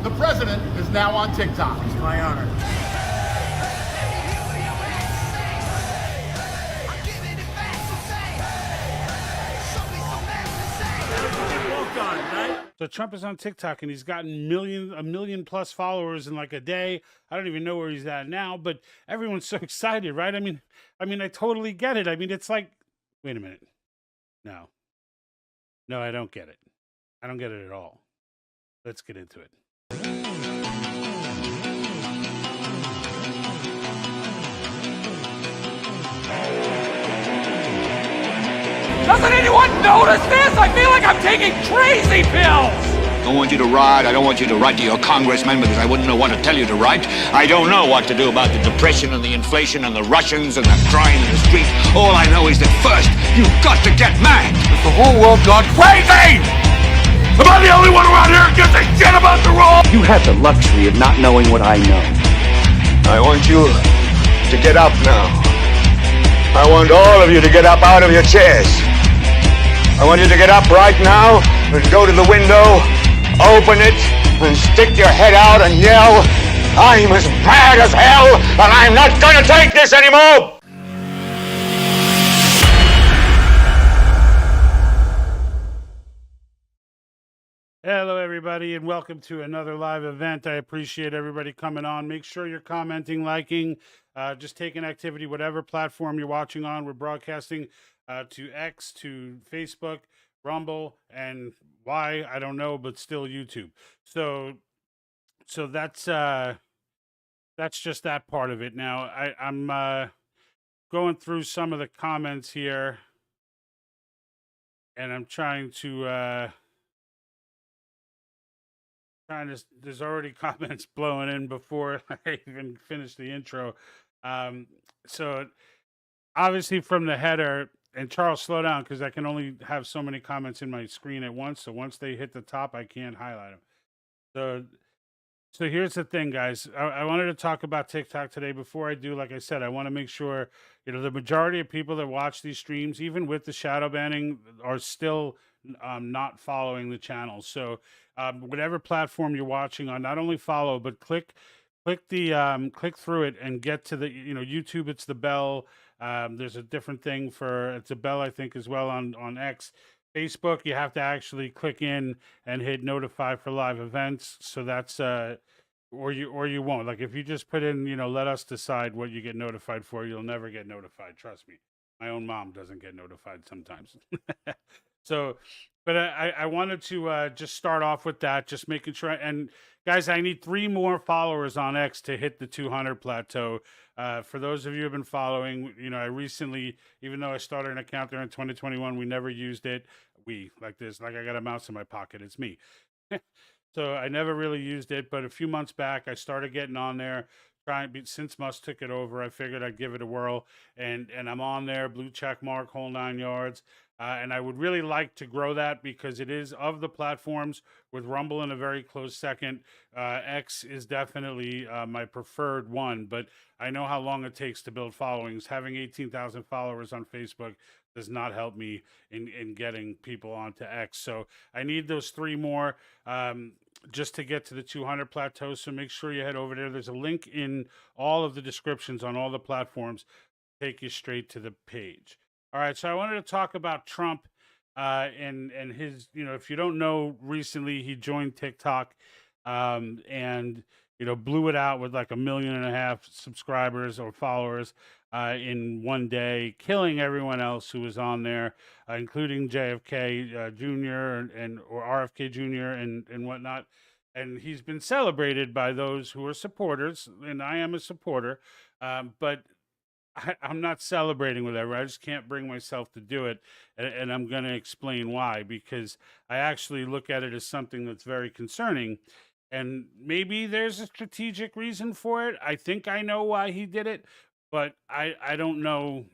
The president is now on TikTok. It's my honor. So Trump is on TikTok and he's gotten a million plus followers in like a day. I don't even know where he's at now, but everyone's so excited, right? I mean, I totally get it. I mean, it's like, wait a minute. No, I don't get it. I don't get it at all. Let's get into it. Doesn't anyone notice this? I feel like I'm taking crazy pills! I don't want you to ride. I don't want you to write to your congressman because I wouldn't know what to tell you to write. I don't know what to do about the depression and the inflation and the Russians and the crime in the streets. All I know is that first, you've got to get mad. Is the whole world gone crazy? Am I the only one around here who gives a shit about the rule? You have the luxury of not knowing what I know. I want you to get up now. I want all of you to get up out of your chairs. I want you to get up right now and go to the window, open it, and stick your head out and yell, I'm as mad as hell, and I'm not going to take this anymore! Hello, everybody, and welcome to another live event. I appreciate everybody coming on. Make sure you're commenting, liking, just taking activity, whatever platform you're watching on. We're broadcasting to X, to Facebook, Rumble, and why, I don't know, but still YouTube. So that's just that part of it. Now, I'm going through some of the comments here, and I'm trying to... there's already comments blowing in before I even finish the intro. So obviously from the header, and Charles, slow down because I can only have so many comments in my screen at once. So once they hit the top, I can't highlight them. So here's the thing, guys. I wanted to talk about TikTok today. Before I do, like I said, I want to make sure, the majority of people that watch these streams, even with the shadow banning, are still not following the channel. So whatever platform you're watching on, not only follow, but click through it and get to the, YouTube, it's the bell. There's a different thing it's a bell, I think, as well on X. Facebook, you have to actually click in and hit notify for live events. So that's or you won't. Like if you just put in, let us decide what you get notified for, you'll never get notified. Trust me. My own mom doesn't get notified sometimes. So, but I wanted to just start off with that, just making sure. And guys, I need 3 more followers on X to hit the 200 plateau. For those of you who have been following, I recently, even though I started an account there in 2021, we never used it. Like I got a mouse in my pocket. It's me. So I never really used it. But a few months back, I started getting on there. Since Musk took it over, I figured I'd give it a whirl. And I'm on there, blue check mark, whole 9 yards. And I would really like to grow that because it is of the platforms, with Rumble in a very close second. X is definitely my preferred one, but I know how long it takes to build followings. Having 18,000 followers on Facebook does not help me in getting people onto X. So I need those 3 more just to get to the 200 plateau. So make sure you head over there. There's a link in all of the descriptions on all the platforms to take you straight to the page. All right, so I wanted to talk about Trump and his, if you don't know, recently he joined TikTok and, blew it out with like 1.5 million subscribers or followers in one day, killing everyone else who was on there, including JFK Jr. or RFK Jr. and whatnot. And he's been celebrated by those who are supporters, and I am a supporter, but I'm not celebrating with everyone. I just can't bring myself to do it. And I'm going to explain why, because I actually look at it as something that's very concerning. And maybe there's a strategic reason for it. I think I know why he did it, but I don't know,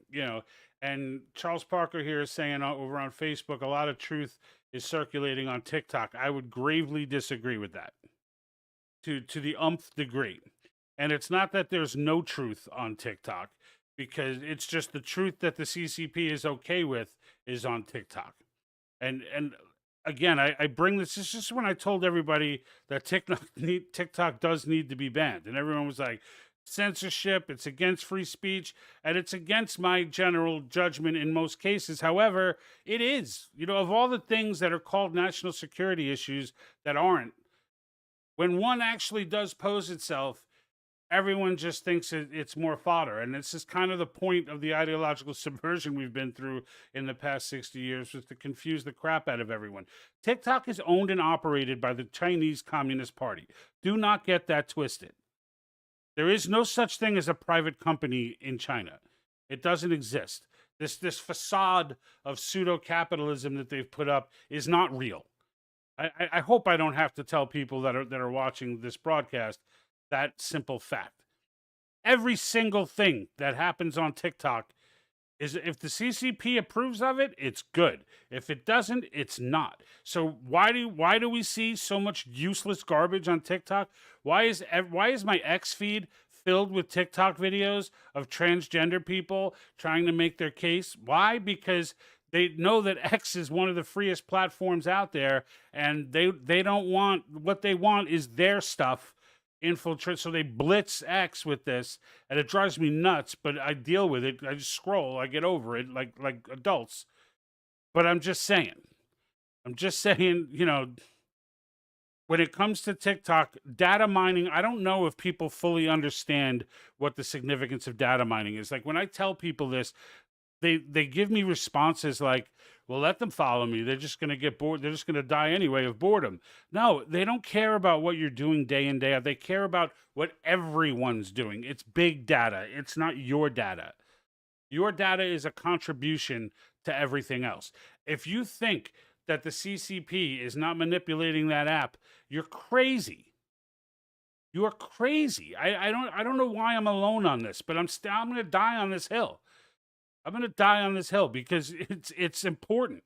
And Charles Parker here is saying over on Facebook, a lot of truth is circulating on TikTok. I would gravely disagree with that to the umpth degree. And it's not that there's no truth on TikTok, because it's just the truth that the CCP is okay with is on TikTok. And again, I bring this. This is just when I told everybody that TikTok does need to be banned, and everyone was like, censorship, it's against free speech, and it's against my general judgment in most cases. However, it is, of all the things that are called national security issues that aren't, when one actually does pose itself, everyone just thinks it's more fodder. And this is kind of the point of the ideological subversion we've been through in the past 60 years, was to confuse the crap out of everyone. TikTok is owned and operated by the Chinese Communist Party. Do not get that twisted. There is no such thing as a private company in China. It doesn't exist. This facade of pseudo-capitalism that they've put up is not real. I hope I don't have to tell people that are watching this broadcast that simple fact. Every single thing that happens on TikTok is, if the CCP approves of it, it's good. If it doesn't, it's not. So why do we see so much useless garbage on TikTok? Why is my X feed filled with TikTok videos of transgender people trying to make their case? Why? Because they know that X is one of the freest platforms out there, and they don't want, what they want is their stuff infiltrate, so they blitz X with this, and it drives me nuts, but I deal with it. I just scroll, I get over it like adults. But I'm just saying, when it comes to TikTok, data mining, I don't know if people fully understand what the significance of data mining is. Like, when I tell people this, they give me responses like, well, let them follow me. They're just going to get bored. They're just going to die anyway of boredom. No, they don't care about what you're doing day in, day out. They care about what everyone's doing. It's big data. It's not your data. Your data is a contribution to everything else. If you think that the CCP is not manipulating that app, you're crazy. You are crazy. I don't know why I'm alone on this, but I'm going to die on this hill. I'm going to die on this hill because it's important.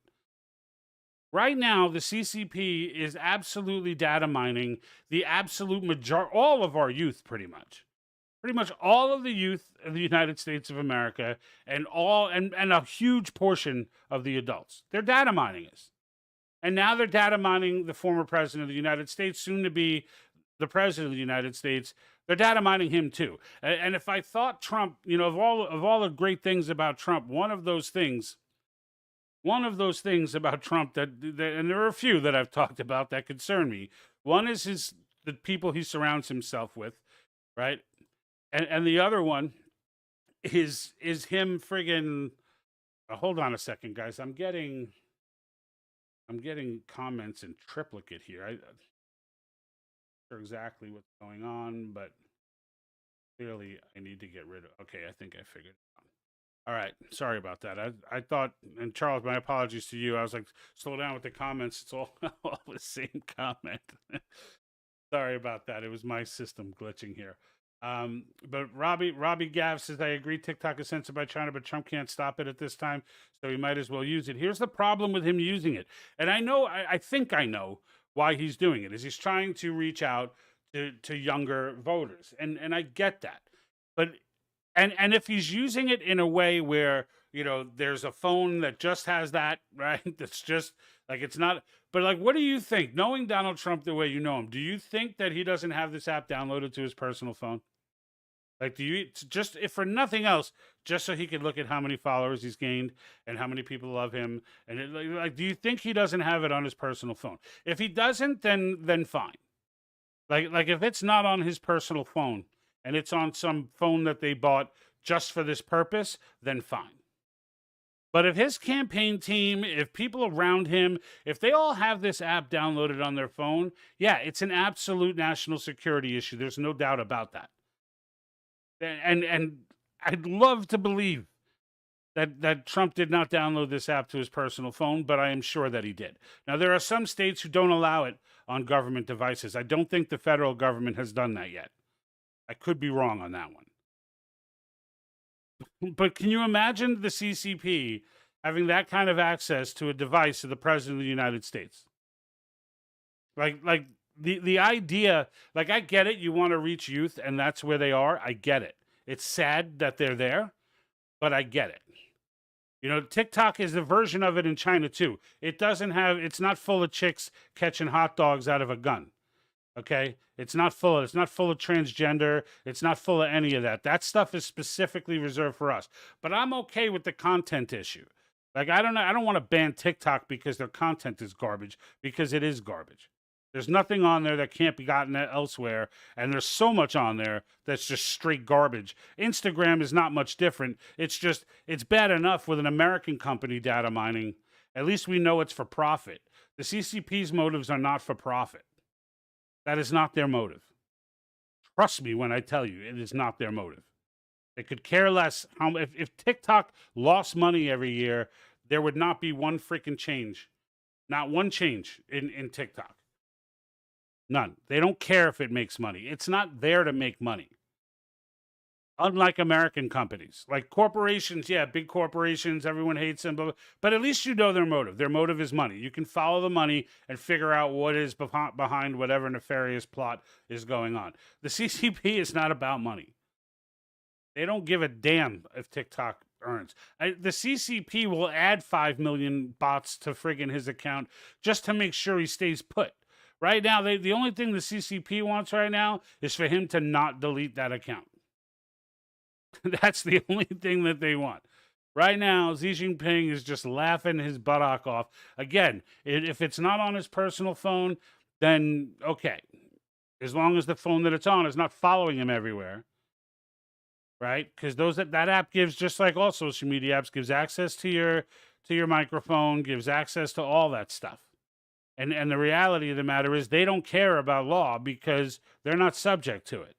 Right now, the CCP is absolutely data mining the absolute majority, all of our youth, pretty much all of the youth of the United States of America, and a huge portion of the adults. They're data mining us. And now they're data mining the former president of the United States, soon to be the president of the United States. They're data mining him too. And if I thought Trump, of all the great things about Trump, one of those things about Trump that and there are a few that I've talked about that concern me. One is the people he surrounds himself with, right? And the other one is him friggin' hold on a second, guys. I'm getting comments in triplicate here. I'm not sure exactly what's going on, but clearly I need to get rid of. Okay, I think I figured it out. All right, sorry about that. I thought, and Charles, my apologies to you. I was like, slow down with the comments. It's all the same comment. Sorry about that. It was my system glitching here. But Robbie Gav says, I agree TikTok is censored by China, but Trump can't stop it at this time, so he might as well use it. Here's the problem with him using it. And I think I know why he's doing it, is he's trying to reach out to younger voters. And I get that. But and if he's using it in a way where, there's a phone that just has that, right? That's just like, it's not, but like, what do you think? Knowing Donald Trump the way you know him, do you think that he doesn't have this app downloaded to his personal phone? Like, do you, just, if for nothing else, just so he could look at how many followers he's gained and how many people love him, and like, do you think he doesn't have it on his personal phone? If he doesn't, then fine. Like if it's not on his personal phone and it's on some phone that they bought just for this purpose, then fine. But if his campaign team, if people around him, if they all have this app downloaded on their phone, yeah, it's an absolute national security issue. There's no doubt about that. And I'd love to believe that Trump did not download this app to his personal phone, but I am sure that he did. Now, there are some states who don't allow it on government devices. I don't think the federal government has done that yet. I could be wrong on that one. But can you imagine the CCP having that kind of access to a device of the president of the United States? Like the idea, like, I get it. You want to reach youth, and that's where they are. I get it. It's sad that they're there, but I get it. You know, TikTok is a version of it in China too. It doesn't have, it's not full of chicks catching hot dogs out of a gun. Okay? It's not full of transgender. It's not full of any of that. That stuff is specifically reserved for us. But I'm okay with the content issue. Like, I don't want to ban TikTok because their content is garbage, because it is garbage. There's nothing on there that can't be gotten elsewhere, and there's so much on there that's just straight garbage. Instagram is not much different. It's just, it's bad enough with an American company data mining. At least we know it's for profit. The CCP's motives are not for profit. That is not their motive. Trust me when I tell you, it is not their motive. They could care less. If TikTok lost money every year, there would not be one freaking change. Not one change in TikTok. None. They don't care if it makes money. It's not there to make money. Unlike American companies. Like corporations, yeah, big corporations, everyone hates them, but at least you know their motive. Their motive is money. You can follow the money and figure out what is behind whatever nefarious plot is going on. The CCP is not about money. They don't give a damn if TikTok earns. The CCP will add 5 million bots to friggin' his account just to make sure he stays put. Right now, the only thing the CCP wants right now is for him to not delete that account. That's the only thing that they want. Right now, Xi Jinping is just laughing his buttock off. Again, if it's not on his personal phone, then okay. As long as the phone that it's on is not following him everywhere. Right? Because that app gives, just like all social media apps, gives access to your microphone, gives access to all that stuff. And the reality of the matter is they don't care about law because they're not subject to it.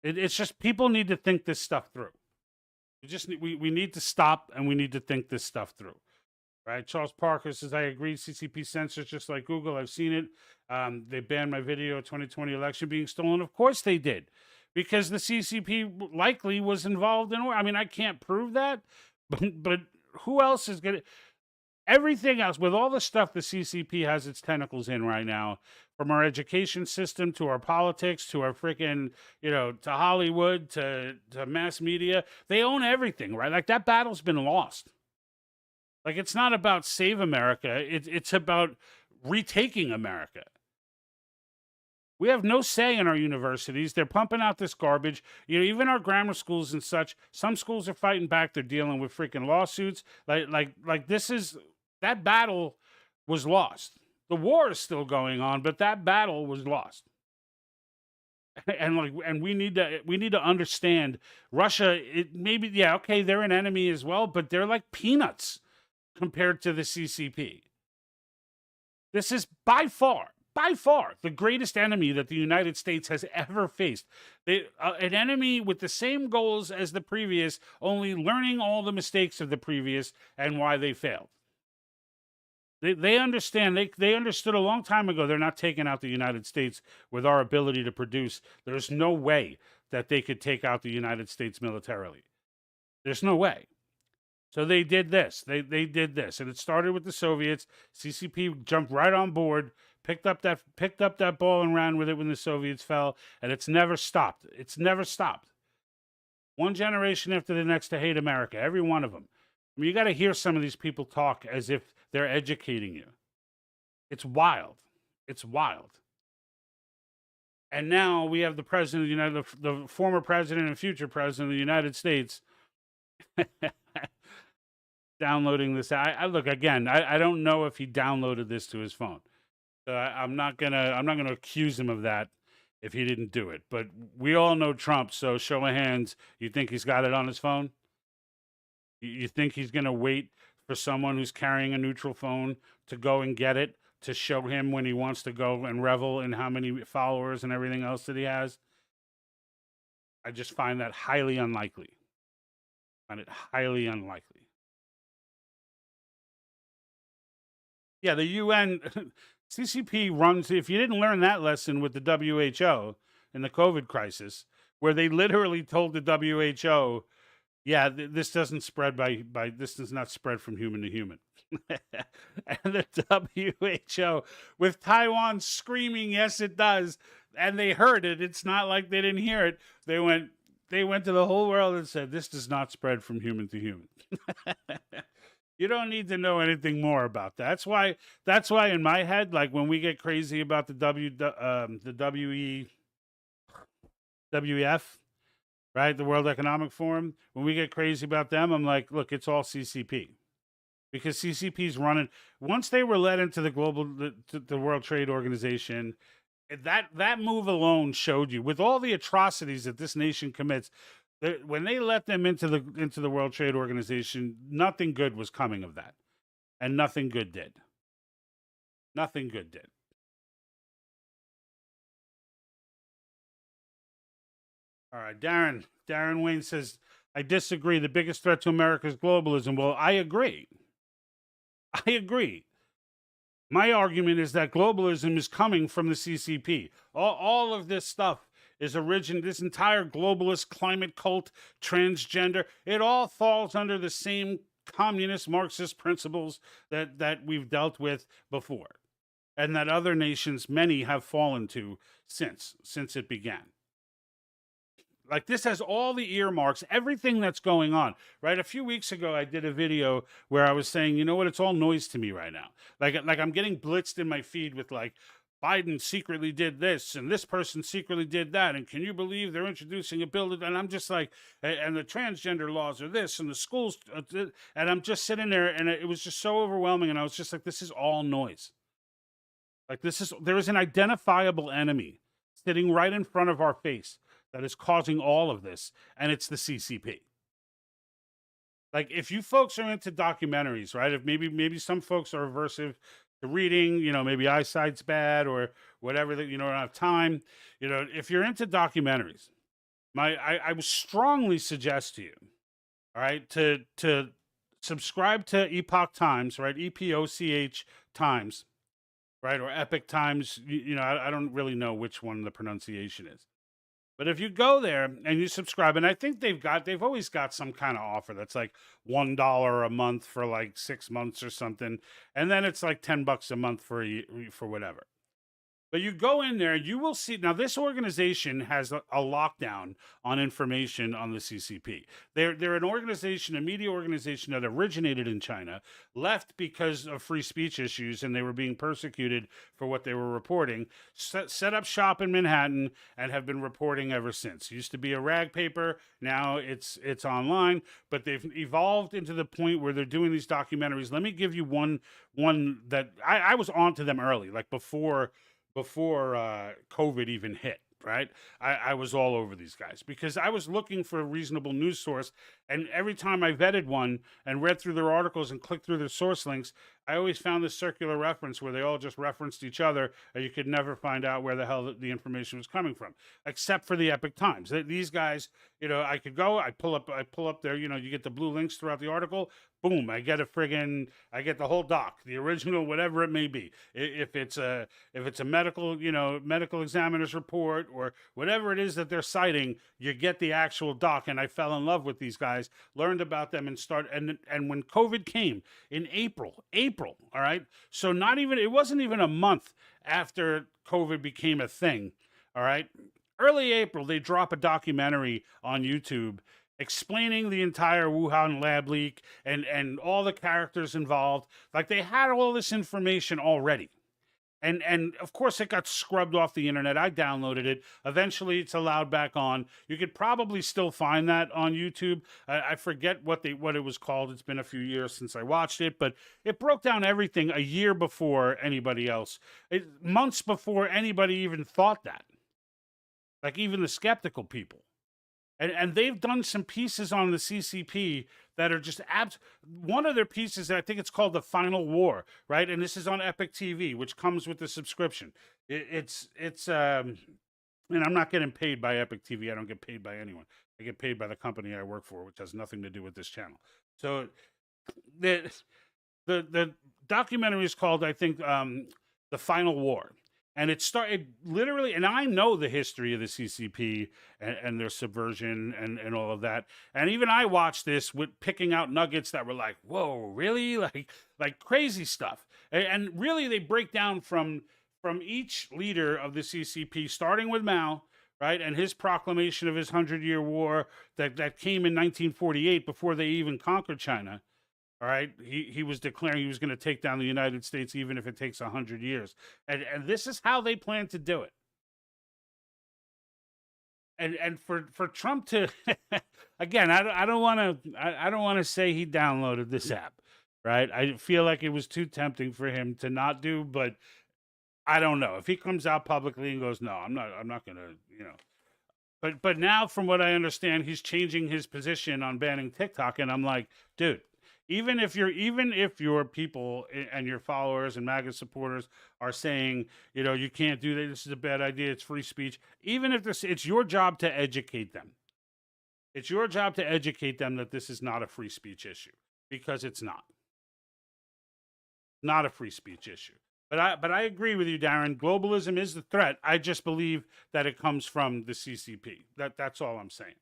It's just people need to think this stuff through. We need to stop and we need to think this stuff through. Right? Charles Parker says, I agree. CCP censors just like Google. I've seen it. They banned my video 2020 election being stolen. Of course they did. Because the CCP likely was involved in, I mean, I can't prove that, but who else is going to... Everything else, with all the stuff the CCP has its tentacles in right now, from our education system to our politics to our freaking, to Hollywood to mass media, they own everything, right? Like, that battle's been lost. Like, it's not about save America. It's about retaking America. We have no say in our universities. They're pumping out this garbage. Even our grammar schools and such, some schools are fighting back. They're dealing with freaking lawsuits. Like that battle was lost. The war is still going on, but that battle was lost. And we need to understand Russia. They're an enemy as well, but they're like peanuts compared to the CCP. This is by far the greatest enemy that the United States has ever faced. An enemy with the same goals as the previous, only learning all the mistakes of the previous and why they failed. They understand. They understood a long time ago they're not taking out the United States with our ability to produce. There's no way that they could take out the United States militarily. There's no way. So they did this. They did this. And it started with the Soviets. CCP jumped right on board, picked up that ball and ran with it when the Soviets fell, and it's never stopped. It's never stopped. One generation after the next to hate America, every one of them. I mean, you got to hear some of these people talk as if they're educating you. It's wild. It's wild. And now we have the president of the former president and future president of the United States downloading this. Look again. I don't know if he downloaded this to his phone. I'm not gonna accuse him of that if he didn't do it. But we all know Trump. So show of hands. You think he's got it on his phone? You think he's gonna wait for someone who's carrying a neutral phone to go and get it to show him when he wants to go and revel in how many followers and everything else that he has? I just find that highly unlikely. I find it highly unlikely. Yeah, the UN, CCP runs, if you didn't learn that lesson with the WHO in the COVID crisis, where they literally told the WHO, yeah, this doesn't spread this does not spread from human to human. And the WHO, with Taiwan screaming, yes, it does, and they heard it. It's not like they didn't hear it. They went, They went to the whole world and said, this does not spread from human to human. You don't need to know anything more about that. That's why in my head, like when we get crazy about the WEF, right? The World Economic Forum, when we get crazy about them, I'm like, look, it's all CCP. Because CCP's running, once they were led into the World Trade Organization, that move alone showed you, with all the atrocities that this nation commits, when they let them into the World Trade Organization, nothing good was coming of that, and nothing good did. Nothing good did. All right, Darren Wayne says, I disagree. The biggest threat to America is globalism. Well, I agree. My argument is that globalism is coming from the CCP. All of this stuff is this entire globalist climate cult, transgender, it all falls under the same communist Marxist principles that we've dealt with before, and that other nations, many, have fallen to since it began. Like, this has all the earmarks, everything that's going on, right? A few weeks ago, I did a video where I was saying, you know what, it's all noise to me right now. Like I'm getting blitzed in my feed with, like, Biden secretly did this, and this person secretly did that, and can you believe they're introducing a bill? And I'm just like, and the transgender laws are this, and the schools, and I'm just sitting there, and it was just so overwhelming, and I was just like, this is all noise. Like, there is an identifiable enemy sitting right in front of our face that is causing all of this, and it's the CCP. Like, if you folks are into documentaries, right? If maybe some folks are aversive to reading, you know, maybe eyesight's bad or whatever, that, you know, don't have time. You know, if you're into documentaries, I would strongly suggest to you, all right, to subscribe to Epoch Times, right? EPOCH Times, right? Or Epic Times. You know, I don't really know which one the pronunciation is. But if you go there and you subscribe, and I think they've always got some kind of offer that's like $1 a month for like 6 months or something, and then it's like $10 a month for whatever. But you go in there, you will see. Now, this organization has a lockdown on information on the CCP. They're an organization, a media organization that originated in China, left because of free speech issues, and they were being persecuted for what they were reporting, set up shop in Manhattan, and have been reporting ever since. It used to be a rag paper. Now it's online, but they've evolved into the point where they're doing these documentaries. Let me give you one that I was onto them early, like before COVID even hit, right? I was all over these guys because I was looking for a reasonable news source. And every time I vetted one and read through their articles and clicked through their source links, I always found this circular reference where they all just referenced each other, and you could never find out where the hell the information was coming from, except for the Epic Times. These guys, you know, I could go, I pull up there, you know, you get the blue links throughout the article, boom, I get I get the whole doc, the original, whatever it may be. If it's a medical, you know, medical examiner's report or whatever it is that they're citing, you get the actual doc. And I fell in love with these guys, learned about them, and when COVID came in April, all right? So it wasn't even a month after COVID became a thing, all right? Early April, they drop a documentary on YouTube explaining the entire Wuhan lab leak and all the characters involved. Like, they had all this information already. And of course, it got scrubbed off the internet. I downloaded it. Eventually, it's allowed back on. You could probably still find that on YouTube. I forget what it was called. It's been a few years since I watched it, but it broke down everything a year before anybody else. Months before anybody even thought that. Like, even the skeptical people. And they've done some pieces on the CCP that are just one of their pieces, I think it's called The Final War, right? And this is on Epic TV, which comes with the subscription. It's and I'm not getting paid by Epic TV. I don't get paid by anyone. I get paid by the company I work for, which has nothing to do with this channel. So the documentary is called, I think, The Final War. And it started literally, and I know the history of the CCP and their subversion and all of that. And even I watched this with picking out nuggets that were like, whoa, really? Like crazy stuff. And really, they break down from each leader of the CCP, starting with Mao, right? And his proclamation of his 100-year war that came in 1948 before they even conquered China. All right, he was declaring he was going to take down the United States even if it takes 100 years, and this is how they plan to do it. And for Trump to, again, I don't want to say he downloaded this app, right? I feel like it was too tempting for him to not do, but I don't know if he comes out publicly and goes, no, I'm not going to, you know. But now, from what I understand, he's changing his position on banning TikTok, and I'm like, dude. Even if your people and your followers and MAGA supporters are saying, you know, you can't do that, this is a bad idea, it's free speech. Even if it's your job to educate them. It's your job to educate them that this is not a free speech issue, because it's not. Not a free speech issue. But I agree with you, Darren. Globalism is the threat. I just believe that it comes from the CCP. That's all I'm saying.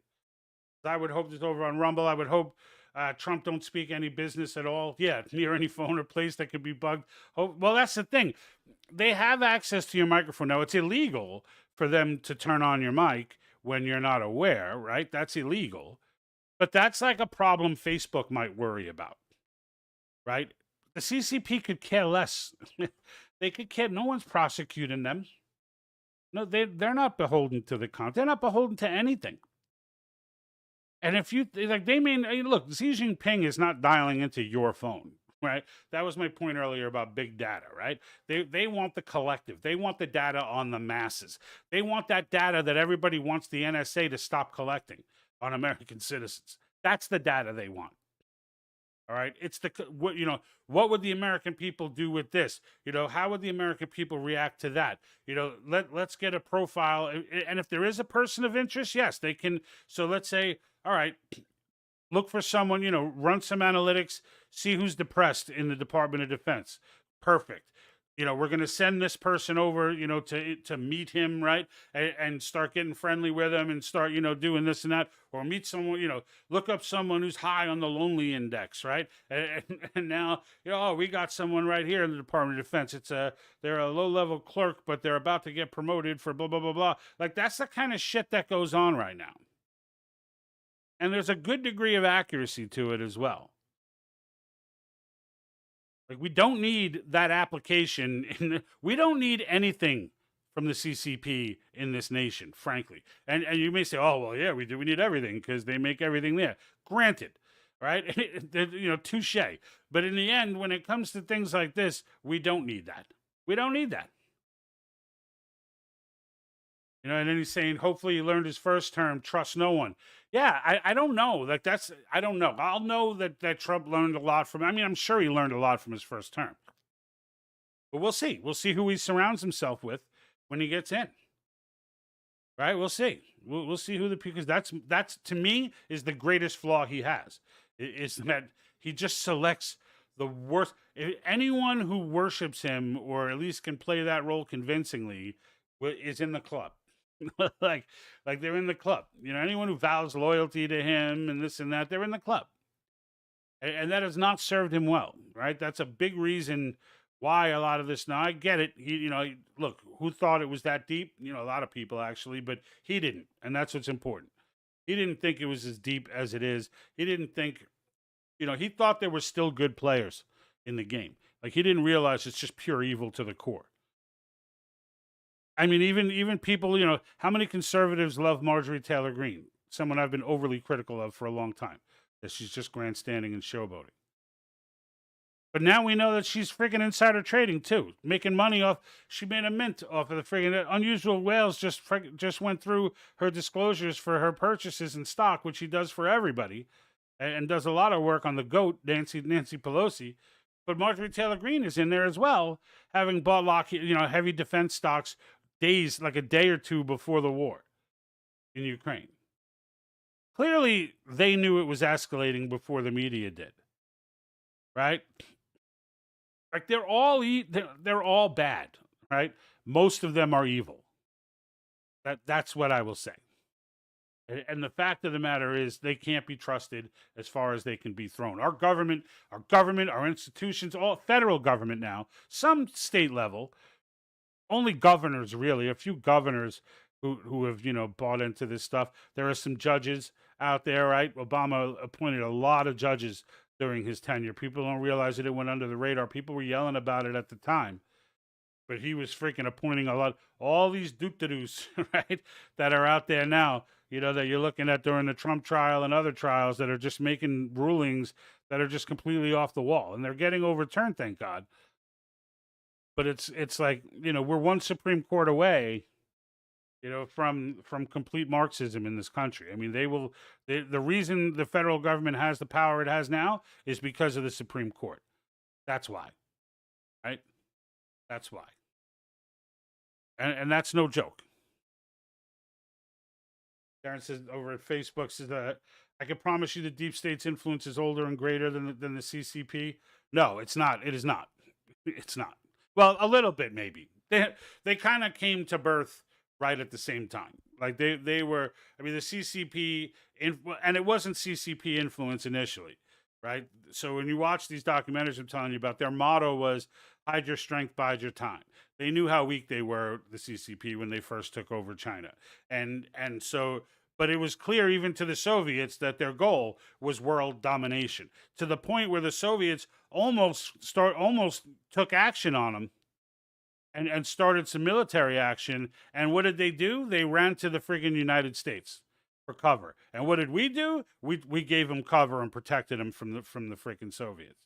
I would hope this over on Rumble. I would hope Trump don't speak any business at all. Yeah, near any phone or place that could be bugged. Well, that's the thing. They have access to your microphone. Now, it's illegal for them to turn on your mic when you're not aware, right? That's illegal. But that's like a problem Facebook might worry about, right? The CCP could care less. They could care. No one's prosecuting them. No, they're not beholden to the content. They're not beholden to anything. And if you like, they mean, look, Xi Jinping is not dialing into your phone, right? That was my point earlier about big data, right? They want the collective. They want the data on the masses. They want that data that everybody wants the NSA to stop collecting on American citizens. That's the data they want. All right, it's what would the American people do with this? How would the American people react to that? Let's get a profile, and if there is a person of interest, yes, they can. So let's say, all right, look for someone, run some analytics, see who's depressed in the Department of Defense. Perfect. We're going to send this person over, to meet him, right? And start getting friendly with him and start, doing this and that. Or meet someone, look up someone who's high on the lonely index, right? And now, we got someone right here in the Department of Defense. They're a low-level clerk, but they're about to get promoted for blah, blah, blah, blah. Like, that's the kind of shit that goes on right now. And there's a good degree of accuracy to it as well. Like, we don't need that application. We don't need anything from the CCP in this nation, frankly. And you may say, oh, well, yeah, we do. We need everything because they make everything there. Granted, right? Touche. But in the end, when it comes to things like this, we don't need that. We don't need that. And then he's saying, hopefully he learned his first term, trust no one. Yeah, I don't know. Like, I don't know. I'll know that Trump learned a lot from, I'm sure he learned a lot from his first term. But we'll see. We'll see who he surrounds himself with when he gets in. Right? We'll see. We'll see who because that's to me is the greatest flaw he has. Is that he just selects the worst. Anyone who worships him or at least can play that role convincingly is in the club. like they're in the club. Anyone who vows loyalty to him and this and that, they're in the club. And that has not served him well, right? That's a big reason why a lot of this. Now, I get it. Look, who thought it was that deep? A lot of people actually, but he didn't. And that's what's important. He didn't think it was as deep as it is. He didn't think, he thought there were still good players in the game. Like, he didn't realize it's just pure evil to the core. Even people, how many conservatives love Marjorie Taylor Greene? Someone I've been overly critical of for a long time, that she's just grandstanding and showboating. But now we know that she's freaking insider trading too, making money off. She made a mint off of the freaking Unusual Whales. Just went through her disclosures for her purchases in stock, which she does for everybody, and does a lot of work on the GOAT, Nancy Pelosi. But Marjorie Taylor Greene is in there as well, having bought heavy defense stocks like a day or two before the war in Ukraine. Clearly, they knew it was escalating before the media did, right? Like, they're all bad, right? Most of them are evil. That's what I will say. And the fact of the matter is, they can't be trusted as far as they can be thrown. Our government, our institutions, all federal government now, some state level. Only governors, really, a few governors who have bought into this stuff. There are some judges out there, right? Obama appointed a lot of judges during his tenure. People don't realize that it went under the radar. People were yelling about it at the time, but he was freaking appointing all these doop-de-doos, right, that are out there now, that you're looking at during the Trump trial and other trials that are just making rulings that are just completely off the wall, and they're getting overturned, thank God. But it's like, we're one Supreme Court away, from complete Marxism in this country. I mean, the reason the federal government has the power it has now is because of the Supreme Court. That's why, right? That's why. And that's no joke. Darren says over at Facebook, says that I can promise you the deep state's influence is older and greater than the CCP. No, it's not. It is not. It's not. Well, a little bit maybe. They kind of came to birth right at the same time. Like they were. I mean, the CCP and it wasn't CCP influence initially, right? So when you watch these documentaries I'm telling you about, their motto was hide your strength, bide your time. They knew how weak they were, the CCP, when they first took over China. And so, but it was clear even to the Soviets that their goal was world domination, to the point where the Soviets almost took action on them and started some military action. And what did they do? They ran to the friggin' United States for cover. And what did we do? We gave them cover and protected them from the freaking Soviets.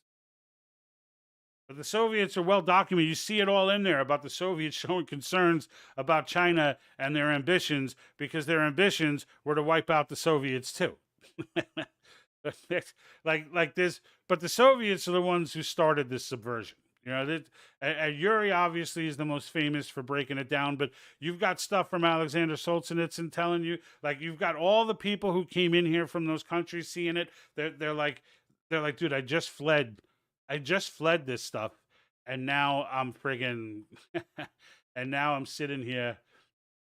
But the Soviets are well documented. You see it all in there about the Soviets showing concerns about China and their ambitions, because their ambitions were to wipe out the Soviets too. like this, but the Soviets are the ones who started this subversion. Yuri obviously is the most famous for breaking it down, but you've got stuff from Alexander Solzhenitsyn telling you, like, you've got all the people who came in here from those countries seeing it. They're like, dude, I just fled this stuff, and now I'm friggin' and now I'm sitting here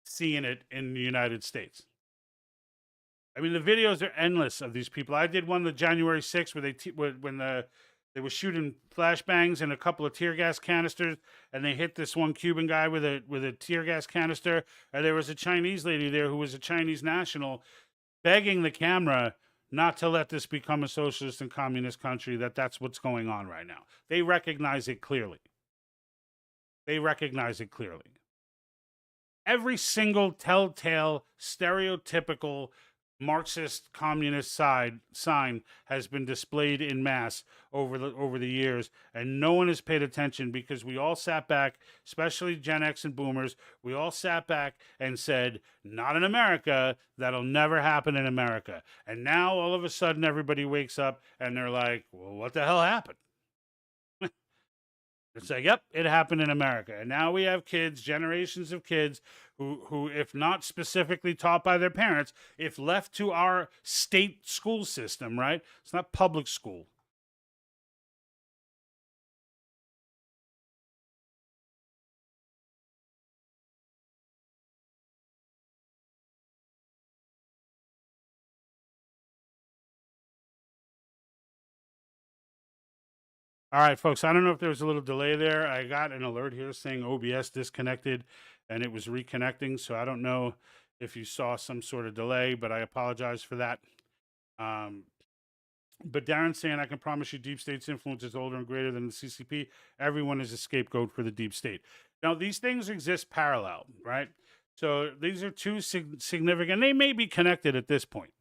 seeing it in the United States. I mean, the videos are endless of these people. I did one the January 6th where they were shooting flashbangs and a couple of tear gas canisters, and they hit this one Cuban guy with a tear gas canister, and there was a Chinese lady there who was a Chinese national begging the camera not to let this become a socialist and communist country, that's what's going on right now. They recognize it clearly. Every single telltale, stereotypical Marxist communist sign has been displayed in mass over the years, and no one has paid attention, because we all sat back, especially Gen X and Boomers. We all sat back and said, "Not in America. That'll never happen in America." And now all of a sudden, everybody wakes up and they're like, "Well, what the hell happened?" It's like, yep, it happened in America. And now we have kids, generations of kids who, if not specifically taught by their parents, if left to our state school system, right? It's not public school. All right, folks, I don't know if there was a little delay there. I got an alert here saying OBS disconnected, and it was reconnecting. So I don't know if you saw some sort of delay, but I apologize for that. But Darren's saying, I can promise you deep state's influence is older and greater than the CCP. Everyone is a scapegoat for the deep state. Now, these things exist parallel, right? So these are two significant, they may be connected at this point.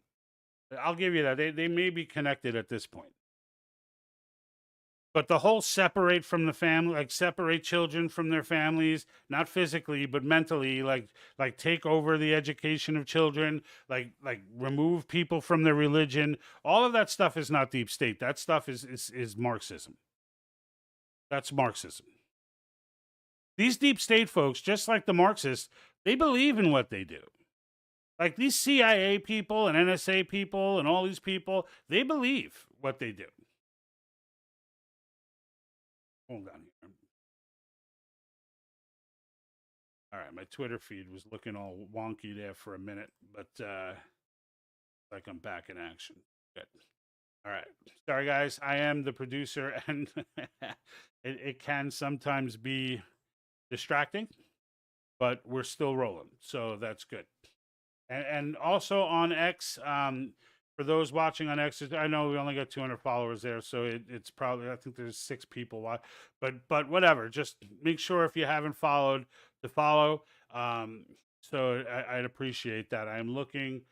I'll give you that. They may be connected at this point. But the whole separate from the family, like separate children from their families, not physically, but mentally, like take over the education of children, like remove people from their religion. All of that stuff is not deep state. That stuff is Marxism. That's Marxism. These deep state folks, just like the Marxists, they believe in what they do. Like these CIA people and NSA people and all these people, they believe what they do. Hold on here. All right, my Twitter feed was looking all wonky there for a minute, but like I'm back in action. Good. All right. Sorry, guys. I am the producer, and it can sometimes be distracting. but we're still rolling, so that's good. And also on X, for those watching on X, I know we only got 200 followers there, so it's probably, I think there's 6 people. But whatever. Just make sure if you haven't followed to follow. So I'd appreciate that. I'm looking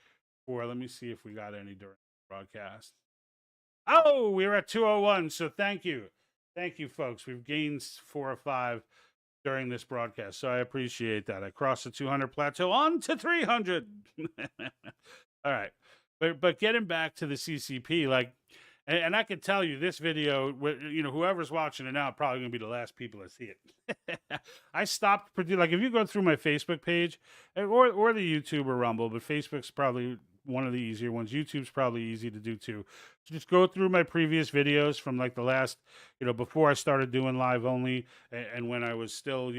for. Let me see if we got any during the broadcast. Oh, we were at 201. So thank you, folks. We've gained 4 or 5 during this broadcast, so I appreciate that. I crossed the 200 plateau on to 300. All right, but getting back to the CCP, like, and I can tell you this video, whoever's watching it now, probably gonna be the last people to see it. I stopped like if you go through my Facebook page or the YouTube or Rumble, but Facebook's probably one of the easier ones. YouTube's probably easy to do too. Just go through my previous videos from like the last, before I started doing live only, and when I was still,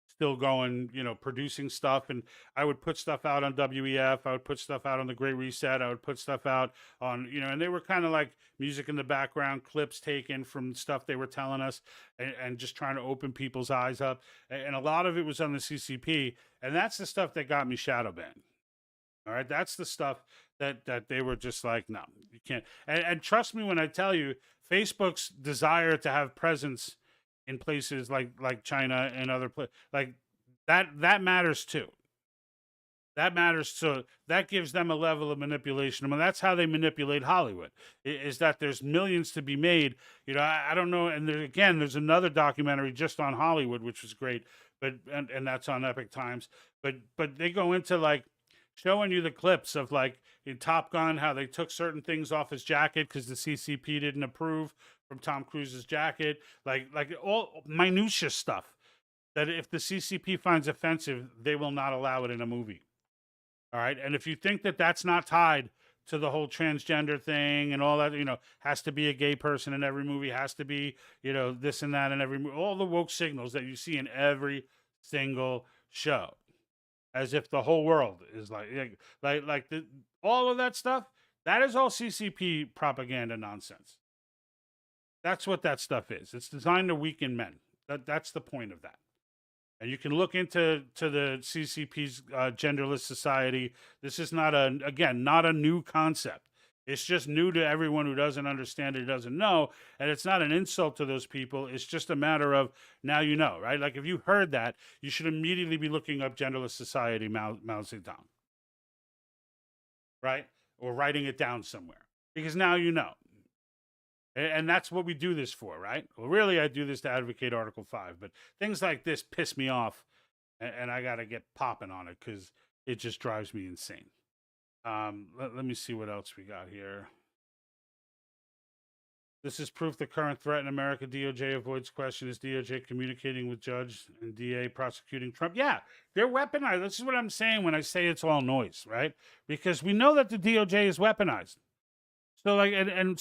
still going, producing stuff. And I would put stuff out on WEF. I would put stuff out on the Great Reset. I would put stuff out on, and they were kind of like music in the background, clips taken from stuff they were telling us, and just trying to open people's eyes up. And a lot of it was on the CCP. And that's the stuff that got me shadow banned. All right, that's the stuff that they were just like, no, you can't. And trust me when I tell you, Facebook's desire to have presence in places like China and other places like that matters too. That matters. So that gives them a level of manipulation. I mean, that's how they manipulate Hollywood. Is that there's millions to be made. I don't know. And there's another documentary just on Hollywood, which was great, but and that's on Epic Times. But they go into like showing you the clips of like in Top Gun, how they took certain things off his jacket because the CCP didn't approve from Tom Cruise's jacket, like all minutia stuff that if the CCP finds offensive, they will not allow it in a movie. All right. And if you think that that's not tied to the whole transgender thing and all that, has to be a gay person in every movie, has to be, this and that in every movie, all the woke signals that you see in every single show. As if the whole world is all of that stuff. That is all CCP propaganda nonsense. That's what that stuff is. It's designed to weaken men. That's the point of that. And you can look into the CCP's genderless society. This is not a new concept. It's just new to everyone who doesn't understand it, doesn't know. And it's not an insult to those people. It's just a matter of now you know, right? Like if you heard that, you should immediately be looking up genderless society, Mao Zedong, right? Or writing it down somewhere because now you know. And that's what we do this for, right? Well, really, I do this to advocate Article 5, but things like this piss me off, and I got to get popping on it because it just drives me insane. Let me see what else we got here. This is proof the current threat in America. DOJ avoids question. Is DOJ communicating with judge and DA prosecuting Trump? Yeah, they're weaponized. This is what I'm saying when I say it's all noise, right? Because we know that the DOJ is weaponized. So like, and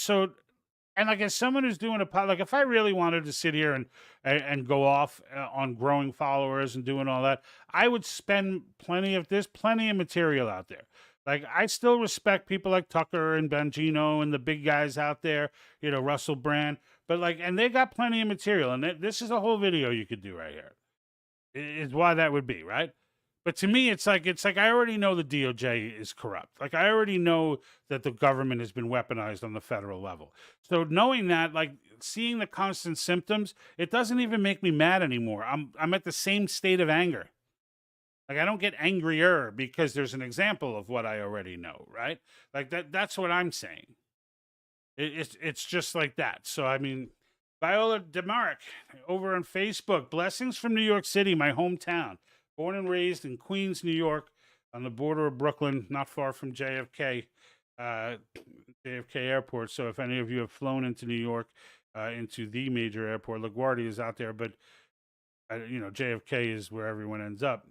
like as someone who's doing like if I really wanted to sit here and go off on growing followers and doing all that, I would spend there's plenty of material out there. Like, I still respect people like Tucker and Bongino and the big guys out there, Russell Brand. But, and they got plenty of material. And this is a whole video you could do right here. Is why that would be, right? But to me, it's like I already know the DOJ is corrupt. Like, I already know that the government has been weaponized on the federal level. So knowing that, seeing the constant symptoms, it doesn't even make me mad anymore. I'm at the same state of anger. Like, I don't get angrier because there's an example of what I already know, right? Like, that's what I'm saying. It's just like that. So, I mean, Viola DeMark over on Facebook. Blessings from New York City, my hometown. Born and raised in Queens, New York, on the border of Brooklyn, not far from JFK Airport. So if any of you have flown into New York, into the major airport, LaGuardia is out there, but, JFK is where everyone ends up.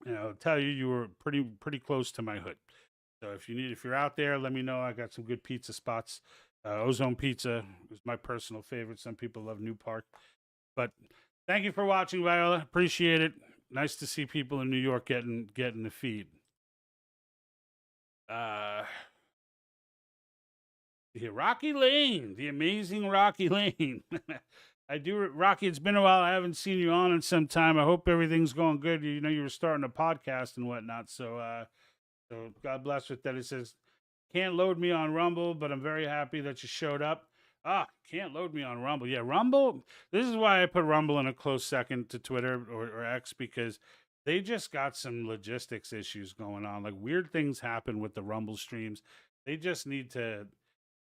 I'll tell you, you were pretty close to my hood. So if you're out there, let me know. I got some good pizza spots. Ozone Pizza is my personal favorite. Some people love New Park. But thank you for watching, Viola. Appreciate it. Nice to see people in New York getting the feed. Rocky Lane, the amazing Rocky Lane. I do, Rocky. It's been a while. I haven't seen you on in some time. I hope everything's going good. You know, you were starting a podcast and whatnot. So God bless with that. It says, can't load me on Rumble, but I'm very happy that you showed up. Can't load me on Rumble. Yeah, Rumble. This is why I put Rumble in a close second to Twitter or X, because they just got some logistics issues going on. Like weird things happen with the Rumble streams. They just need to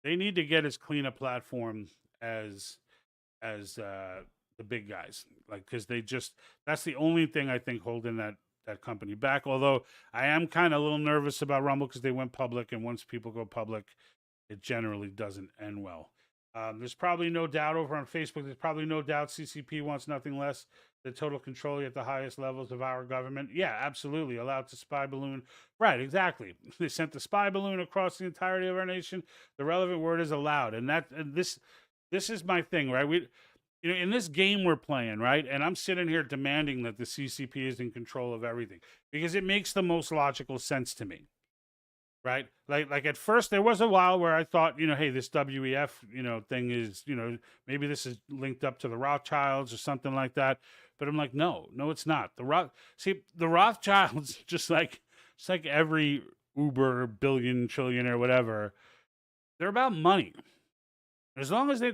get as clean a platform as the big guys, like, because that's the only thing I think holding that company back. Although I am kind of a little nervous about Rumble because they went public, and once people go public, it generally doesn't end well. There's probably no doubt over on Facebook. There's probably no doubt CCP wants nothing less than total control at the highest levels of our government. Yeah, absolutely. Allowed to spy balloon. Right, exactly. They sent the spy balloon across the entirety of our nation. The relevant word is allowed, and this is my thing, right? In this game we're playing, right? And I'm sitting here demanding that the CCP is in control of everything because it makes the most logical sense to me. Right? Like at first there was a while where I thought, hey, this WEF, thing is, maybe this is linked up to the Rothschilds or something like that. But I'm like, no, it's not. The Rothschilds, just like every Uber billion trillionaire, whatever, they're about money. As long as they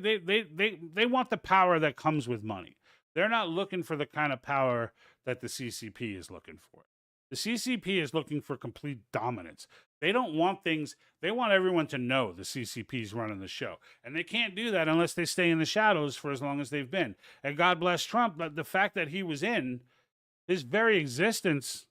want the power that comes with money. They're not looking for the kind of power that the CCP is looking for. The CCP is looking for complete dominance. They don't want things, they want everyone to know the CCP is running the show. And they can't do that unless they stay in the shadows for as long as they've been. And God bless Trump, but the fact that he was in, his very existence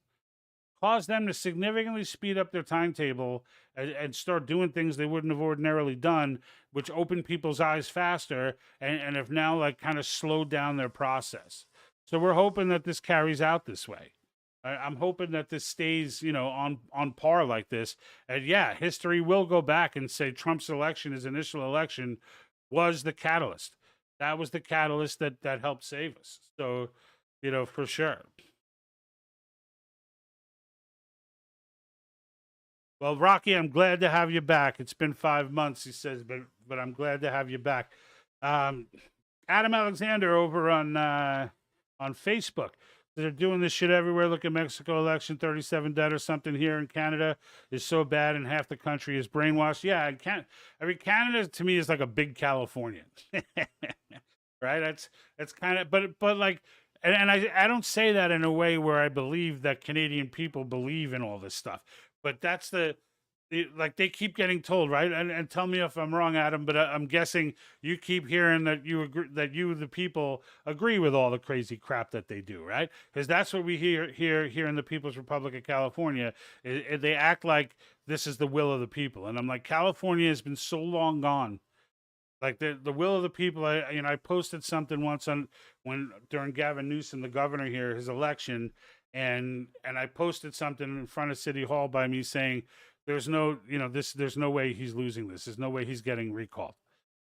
caused them to significantly speed up their timetable and start doing things they wouldn't have ordinarily done, which opened people's eyes faster and have now like kind of slowed down their process. So we're hoping that this carries out this way. I'm hoping that this stays, on par like this. And yeah, history will go back and say Trump's election, his initial election, was the catalyst. That was the catalyst that helped save us. So, for sure. Well, Rocky, I'm glad to have you back. It's been 5 months, he says, but I'm glad to have you back. Adam Alexander over on Facebook. They're doing this shit everywhere. Look at Mexico election, 37 dead or something here in Canada is so bad, and half the country is brainwashed. Yeah, Canada to me is like a big California, right? That's kind of, but like, and I don't say that in a way where I believe that Canadian people believe in all this stuff, but that's like they keep getting told, right? And tell me if I'm wrong, Adam, but I'm guessing you keep hearing that you agree, that you, the people, agree with all the crazy crap that they do, right? Because that's what we hear in the People's Republic of California. They act like this is the will of the people, and I'm like, California has been so long gone. Like the will of the people. I posted something once during Gavin Newsom, the governor here, his election, and I posted something in front of City Hall by me saying, there's no way he's losing this. There's no way he's getting recalled.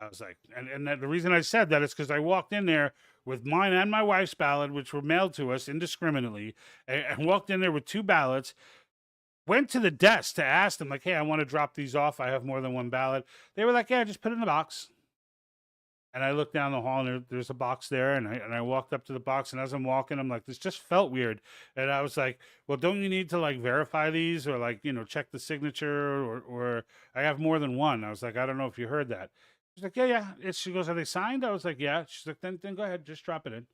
I was like, and the reason I said that is because I walked in there with mine and my wife's ballot, which were mailed to us indiscriminately, and walked in there with 2 ballots, went to the desk to ask them, like, hey, I want to drop these off. I have more than 1 ballot. They were like, yeah, just put it in the box. And I looked down the hall, and there's a box there, and I walked up to the box, and as I'm walking, I'm like, this just felt weird. And I was like, well, don't you need to, like, verify these or, like, check the signature or I have more than 1. I was like, I don't know if you heard that. She's like, yeah. She goes, are they signed? I was like, yeah. She's like, then go ahead, just drop it in.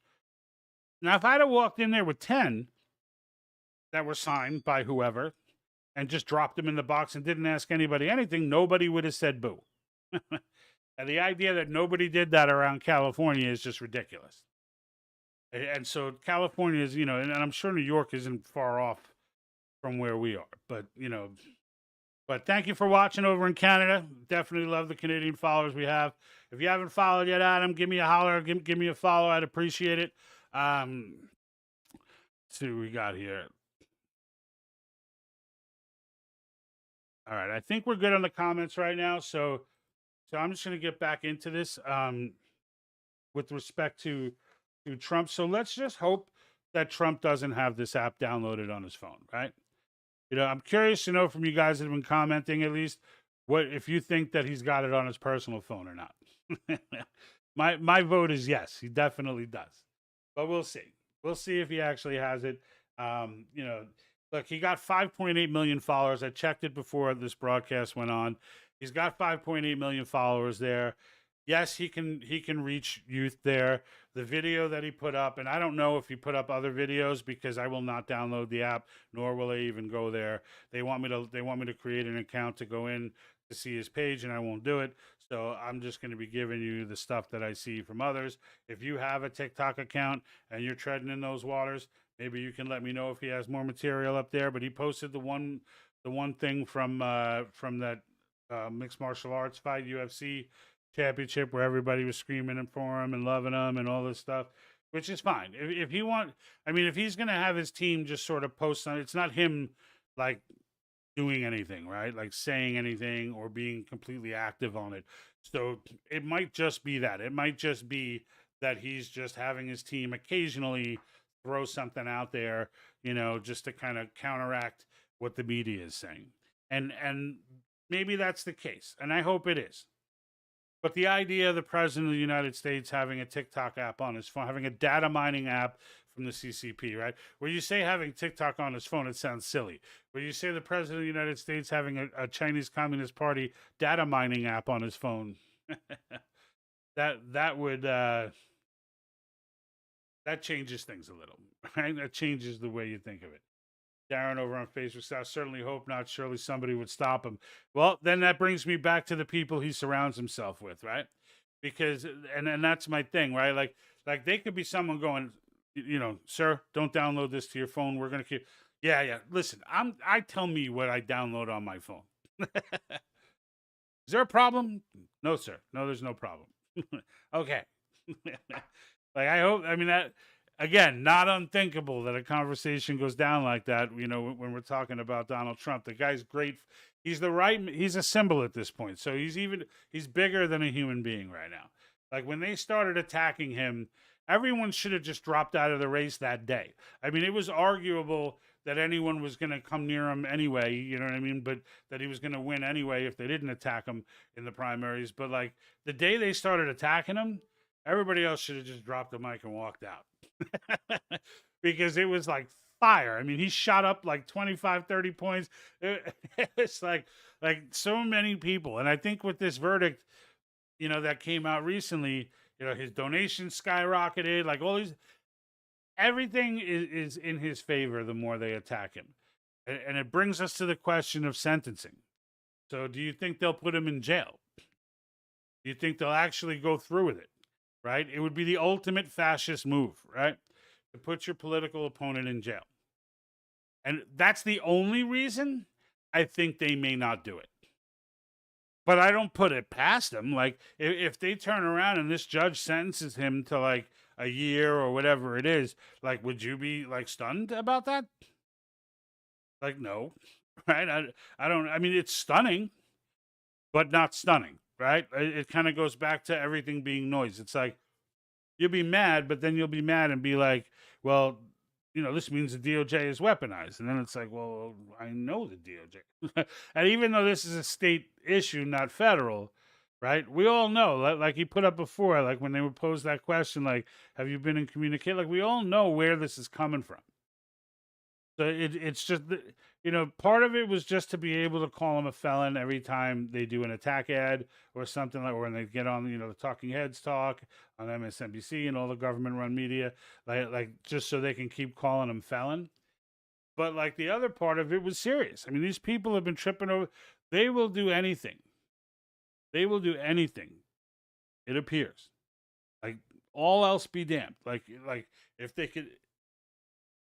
Now, if I'd have walked in there with 10 that were signed by whoever and just dropped them in the box and didn't ask anybody anything, nobody would have said boo. And the idea that nobody did that around California is just ridiculous. And so California is, and I'm sure New York isn't far off from where we are. But, but thank you for watching over in Canada. Definitely love the Canadian followers we have. If you haven't followed yet, Adam, give me a holler. Give me a follow. I'd appreciate it. Let's see what we got here. All right. I think we're good on the comments right now. So I'm just going to get back into this with respect to Trump. So let's just hope that Trump doesn't have this app downloaded on his phone, right? I'm curious to know from you guys that have been commenting, at least, what if you think that he's got it on his personal phone or not. My vote is yes. He definitely does, but we'll see. We'll see if he actually has it. You know, look, he got 5.8 million followers. I checked it before this broadcast went on. He's got 5.8 million followers there. Yes, he can reach youth there. The video that he put up, and I don't know if he put up other videos because I will not download the app, nor will I even go there. They want me to create an account to go in to see his page, and I won't do it. So I'm just going to be giving you the stuff that I see from others. If you have a TikTok account and you're treading in those waters, maybe you can let me know if he has more material up there. But he posted the one thing from that mixed martial arts fight, UFC championship, where everybody was screaming for him and loving him and all this stuff, which is fine. If he want, I mean, if he's going to have his team just sort of post on, it's not him like doing anything, right? Like saying anything or being completely active on it. So it might just be that. It might just be that he's just having his team occasionally throw something out there, you know, just to kind of counteract what the media is saying. And maybe that's the case. And I hope it is. But the idea of the president of the United States having a TikTok app on his phone, having a data mining app from the CCP, right? Where you say having TikTok on his phone, it sounds silly. Where you say the president of the United States having a Chinese Communist Party data mining app on his phone, that would that changes things a little, right? That changes the way you think of it. Darren over on Facebook says, I certainly hope not. Surely somebody would stop him. Well, then that brings me back to the people he surrounds himself with, right? Because, and that's my thing, right? Like they could be someone going, you know, sir, don't download this to your phone. We're going to keep, yeah. Listen, I tell me what I download on my phone. Is there a problem? No, sir. No, there's no problem. Okay. Like, I hope, I mean, that, again, not unthinkable that a conversation goes down like that, you know, when we're talking about Donald Trump. The guy's great. He's a symbol at this point. So he's bigger than a human being right now. Like when they started attacking him, everyone should have just dropped out of the race that day. I mean, it was arguable that anyone was going to come near him anyway, you know what I mean? But that he was going to win anyway if they didn't attack him in the primaries. But like the day they started attacking him, everybody else should have just dropped the mic and walked out. Because it was like fire. I mean, he shot up like 25, 30 points. It's like so many people. And I think with this verdict, you know, that came out recently, you know, his donations skyrocketed, like all these, everything is in his favor the more they attack him. And it brings us to the question of sentencing. So do you think they'll put him in jail? Do you think they'll actually go through with it? Right? It would be the ultimate fascist move, right? To put your political opponent in jail. And that's the only reason I think they may not do it. But I don't put it past them. Like, if they turn around and this judge sentences him to like a year or whatever it is, like, would you be like stunned about that? Like, no, right? I don't, I mean, it's stunning, but not stunning. Right? It kind of goes back to everything being noise. It's like you'll be mad, but then you'll be mad and be like, well, you know, this means the DOJ is weaponized. And then it's like, well, I know the DOJ. And even though this is a state issue, not federal, right? We all know, like he put up before, like when they would pose that question, like, have you been in communication? Like, we all know where this is coming from. So it's just, you know, part of it was just to be able to call him a felon every time they do an attack ad or something, like, or when they get on, you know, the Talking Heads talk on MSNBC and all the government-run media, like just so they can keep calling him felon. But like the other part of it was serious. I mean, these people have been tripping over. They will do anything. They will do anything. It appears, like all else be damned. Like if they could.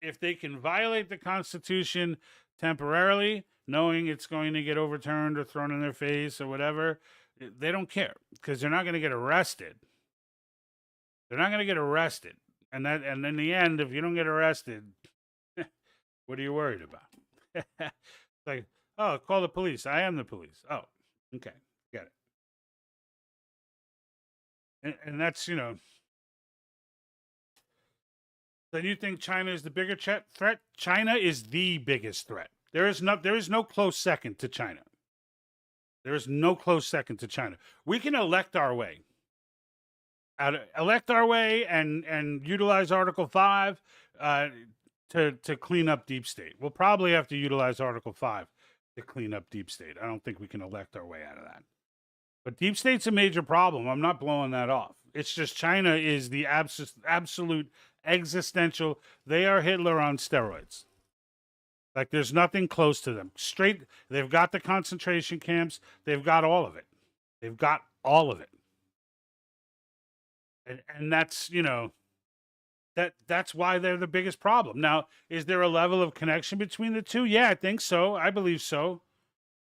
If they can violate the Constitution temporarily, knowing it's going to get overturned or thrown in their face or whatever, they don't care because they're not going to get arrested. They're not going to get arrested. And in the end, if you don't get arrested, what are you worried about? Like, oh, call the police. I am the police. Oh, okay. Get it. And that's, you know. Then you think China is the bigger threat? China is the biggest threat. There is no close second to China. There is no close second to China. We can elect our way. elect our way and utilize Article 5 to clean up deep state. We'll probably have to utilize Article 5 to clean up deep state. I don't think we can elect our way out of that. But deep state's a major problem. I'm not blowing that off. It's just China is the absolute existential. They are Hitler on steroids. Like there's nothing close to them. Straight, they've got the concentration camps. They've got all of it. They've got all of it. And that's, you know, that's why they're the biggest problem. Now, is there a level of connection between the two? Yeah, I think so. I believe so.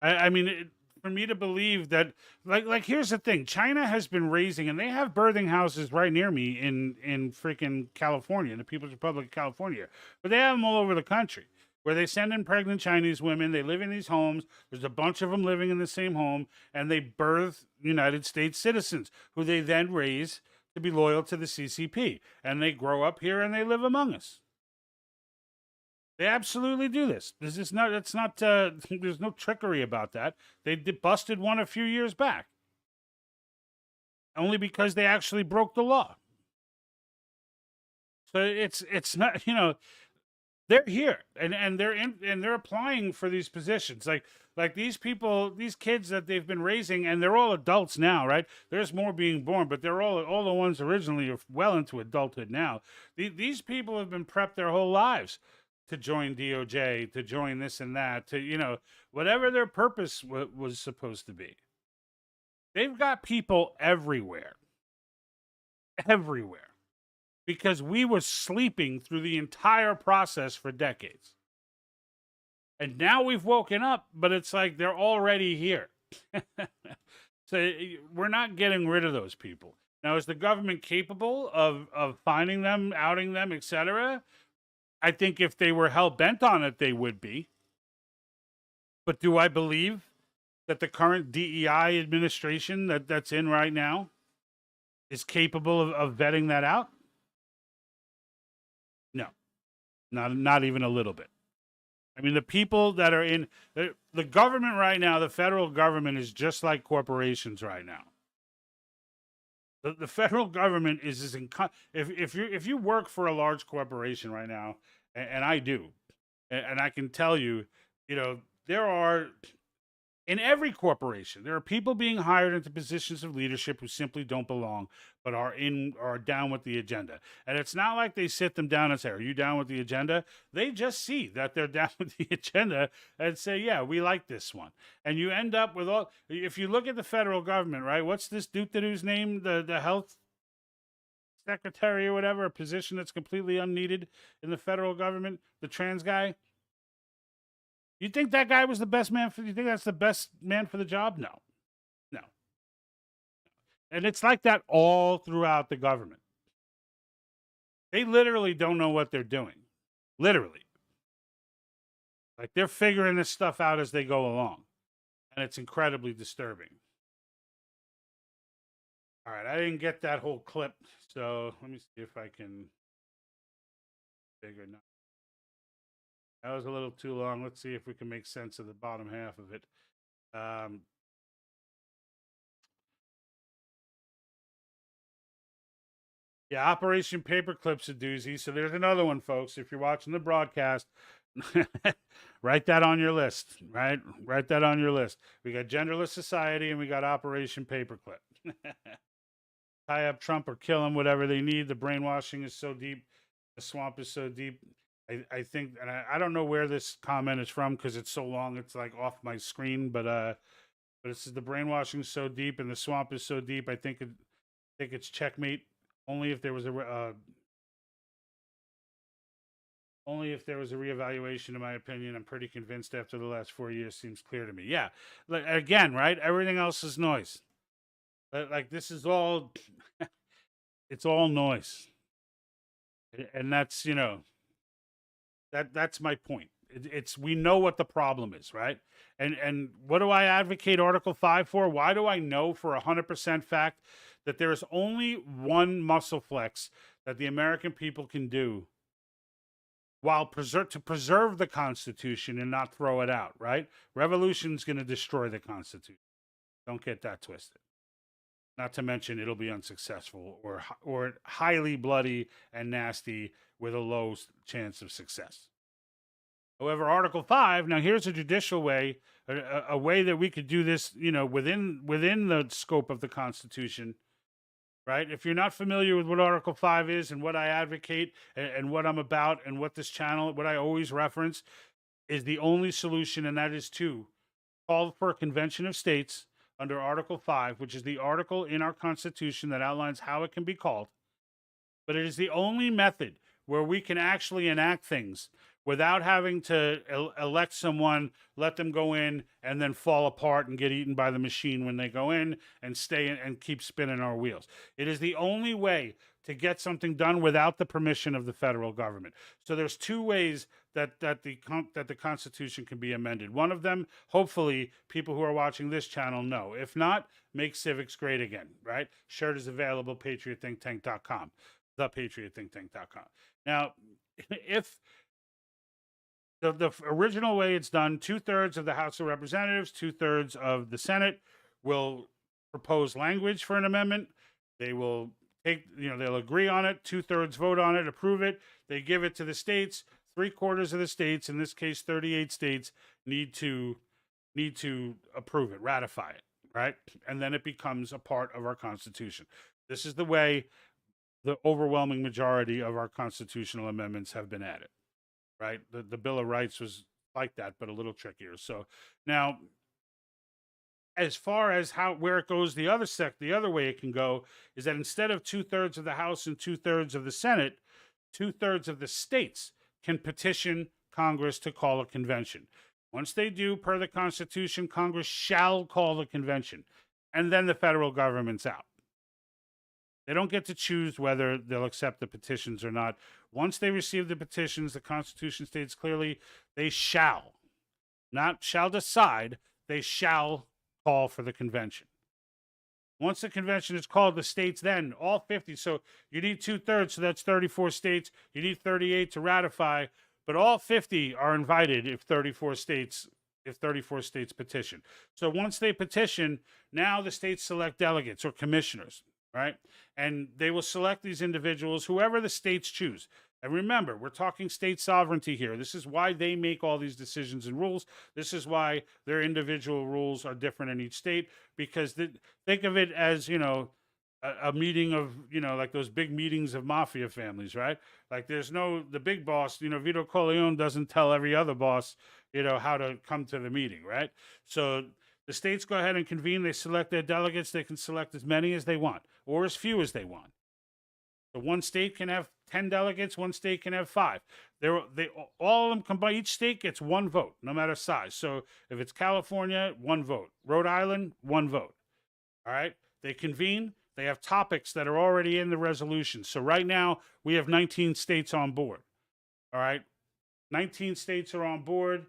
I mean, for me to believe that, like here's the thing: China has been raising, and they have birthing houses right near me in freaking California, in the People's Republic of California, but they have them all over the country, where they send in pregnant Chinese women. They live in these homes. There's a bunch of them living in the same home, and they birth United States citizens who they then raise to be loyal to the CCP, and they grow up here and they live among us. They absolutely do this. This is not. It's not. There's no trickery about that. They busted one a few years back, only because they actually broke the law. So it's not. You know, they're here and they're applying for these positions. Like these people, these kids that they've been raising, and they're all adults now, right? There's more being born, but they're all the ones originally are well into adulthood now. These people have been prepped their whole lives to join DOJ, to join this and that, to, you know, whatever their purpose was supposed to be. They've got people everywhere. Everywhere. Because we were sleeping through the entire process for decades. And now we've woken up, but it's like they're already here. So we're not getting rid of those people. Now, is the government capable of finding them, outing them, etc.? I think if they were hell-bent on it, they would be. But do I believe that the current DEI administration that's in right now is capable of vetting that out? No, not even a little bit. I mean, the people that are in the government right now, the federal government is just like corporations right now. The federal government is if you work for a large corporation right now, and I do, and I can tell you, you know, there are in every corporation there are people being hired into positions of leadership who simply don't belong, but are down with the agenda. And it's not like they sit them down and say, "Are you down with the agenda?" They just see that they're down with the agenda and say, "Yeah, we like this one." And you end up with all. If you look at the federal government, right? What's this doo-doo's name? The health secretary or whatever, a position that's completely unneeded in the federal government. The trans guy. You think that guy was the best man for? You think that's the best man for the job? No. And it's like that all throughout the government. They literally don't know what they're doing. Literally. Like they're figuring this stuff out as they go along. And it's incredibly disturbing. All right, I didn't get that whole clip, so let me see if I can figure it out. That was a little too long. Let's see if we can make sense of the bottom half of it. Yeah, Operation Paperclip's a doozy. So there's another one, folks. If you're watching the broadcast, write that on your list, right? Write that on your list. We got Genderless Society and we got Operation Paperclip. Tie up Trump or kill him, whatever they need. The brainwashing is so deep. The swamp is so deep. I think, and I don't know where this comment is from because it's so long. It's like off my screen, but it's the brainwashing is so deep and the swamp is so deep. I think it's checkmate. Only if there was a reevaluation, in my opinion. I'm pretty convinced after the last 4 years seems clear to me. Yeah, like, again, right? Everything else is noise. Like this is all, it's all noise, and that's, you know, that's my point. It's we know what the problem is, right? And what do I advocate Article 5 for? Why do I know for 100% fact that there is only one muscle flex that the American people can do while to preserve the Constitution and not throw it out, right? Revolution's going to destroy the Constitution. Don't get that twisted. Not to mention it'll be unsuccessful or highly bloody and nasty with a low chance of success. However, Article 5, now here's a judicial way, a way that we could do this, within the scope of the Constitution, right? If you're not familiar with what Article 5 is and what I advocate and what I'm about and what this channel, what I always reference, is the only solution, and that is to call for a convention of states under Article 5, which is the article in our Constitution that outlines how it can be called. But it is the only method where we can actually enact things without having to elect someone, let them go in, and then fall apart and get eaten by the machine when they go in and stay in and keep spinning our wheels. It is the only way to get something done without the permission of the federal government. So there's two ways that the Constitution can be amended. One of them, hopefully, people who are watching this channel know. If not, make civics great again, right? Shirt is available, patriotthinktank.com, thepatriotthinktank.com. Now, if the original way it's done, 2/3 of the House of Representatives, 2/3 of the Senate will propose language for an amendment. They will they'll agree on it, 2/3 vote on it, approve it. They give it to the states. 3/4 of the states, in this case 38 states, need to approve it, ratify it, right? And then it becomes a part of our Constitution. This is the way the overwhelming majority of our constitutional amendments have been added, right? The Bill of Rights was like that, but a little trickier. So now, as far as where it goes, the other way it can go is that instead of 2/3 of the House and 2/3 of the Senate, 2/3 of the states can petition Congress to call a convention. Once they do, per the Constitution, Congress shall call the convention, and then the federal government's out. They don't get to choose whether they'll accept the petitions or not. Once they receive the petitions, the Constitution states clearly they shall, not shall decide, they shall call for the convention. Once the convention is called, the states then, all 50, so you need 2/3, so that's 34 states. You need 38 to ratify, but all 50 are invited if 34 states petition. So once they petition, now the states select delegates or commissioners, right? And they will select these individuals, whoever the states choose. And remember, we're talking state sovereignty here. This is why they make all these decisions and rules. This is why their individual rules are different in each state, because think of it as, a meeting of, like those big meetings of mafia families, right? Like the big boss, Vito Corleone doesn't tell every other boss, how to come to the meeting, right? So the states go ahead and convene. They select their delegates. They can select as many as they want or as few as they want. So one state can have 10 delegates. One state can have 5. All of them combined. Each state gets 1 vote, no matter size. So if it's California, 1 vote. Rhode Island, 1 vote. All right. They convene. They have topics that are already in the resolution. So right now we have 19 states on board. All right. 19 states are on board,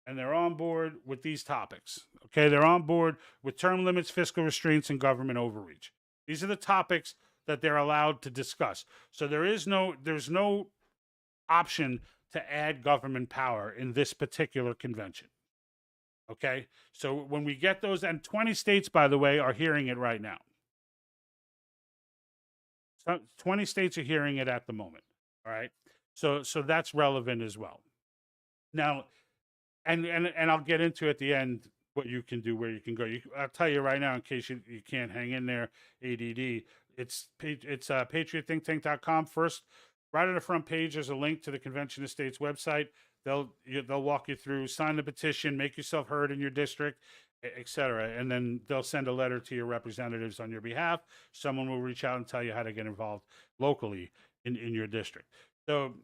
and they're on board with these topics. Okay. They're on board with term limits, fiscal restraints, and government overreach. These are the topics that they're allowed to discuss. So there's no option to add government power in this particular convention. Okay? So when we get those, and 20 states, by the way, are hearing it right now. So 20 states are hearing it at the moment. All right? So that's relevant as well. Now, and I'll get into at the end what you can do, where you can go. I'll tell you right now, in case you can't hang in there, ADD. It's patriotthinktank.com. First, right on the front page, there's a link to the Convention of States website. They'll walk you through, sign the petition, make yourself heard in your district, etc. And then they'll send a letter to your representatives on your behalf. Someone will reach out and tell you how to get involved locally in your district. So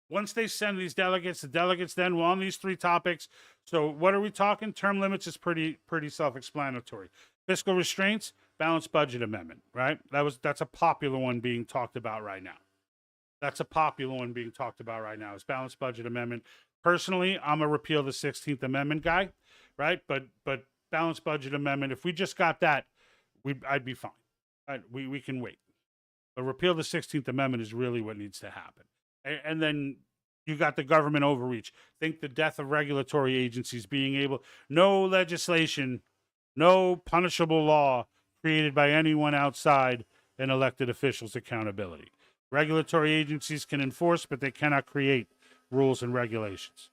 once they send these delegates, the delegates then will on these 3 topics. So what are we talking? Term limits is pretty self-explanatory. Fiscal restraints, balanced budget amendment, right? That's a popular one being talked about right now. Is balanced budget amendment. Personally, I'm a repeal the 16th Amendment guy, right? But balanced budget amendment, if we just got that, I'd be fine. Right? We can wait. But repeal the 16th Amendment is really what needs to happen. And then you got the government overreach. Think the death of regulatory agencies being able, no legislation, no punishable law created by anyone outside an elected official's accountability. Regulatory agencies can enforce, but they cannot create rules and regulations.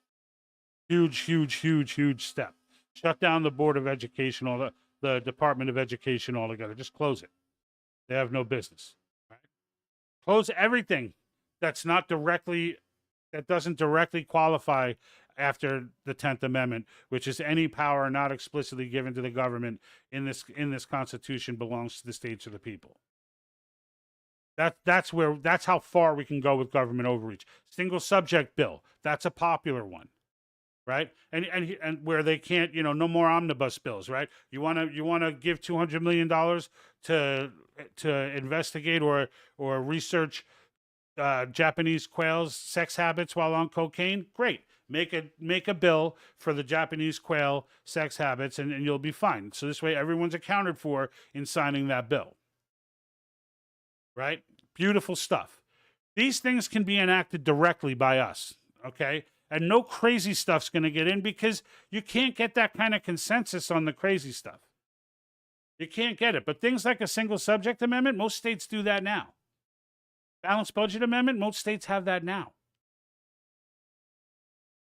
Huge, huge, huge, huge step. Shut down the Board of Education, the Department of Education altogether. Just close it. They have no business. Right? Close everything that doesn't directly qualify after the 10th Amendment, which is any power not explicitly given to the government in this Constitution belongs to the states or the people. That's how far we can go with government overreach. Single subject bill, that's a popular one, right? And where they can't, no more omnibus bills, right? You want to give $200 million to investigate or research Japanese quail's sex habits while on cocaine? Great. Make a bill for the Japanese quail sex habits, and you'll be fine. So this way, everyone's accounted for in signing that bill. Right? Beautiful stuff. These things can be enacted directly by us, okay? And no crazy stuff's going to get in because you can't get that kind of consensus on the crazy stuff. You can't get it. But things like a single subject amendment, most states do that now. Balanced budget amendment, most states have that now.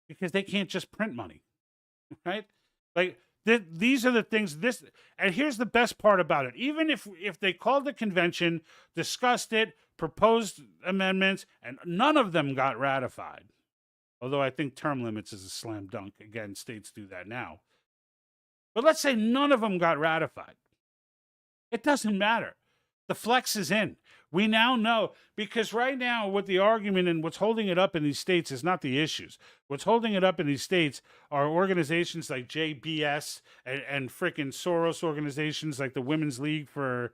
Because they can't just print money, right? Like, these are the things, and here's the best part about it. Even if they called the convention, discussed it, proposed amendments, and none of them got ratified, although I think term limits is a slam dunk. Again, states do that now. But let's say none of them got ratified. It doesn't matter. The flex is in. We now know, because right now what the argument and what's holding it up in these states is not the issues. What's holding it up in these states are organizations like JBS and frickin' Soros organizations like the Women's League for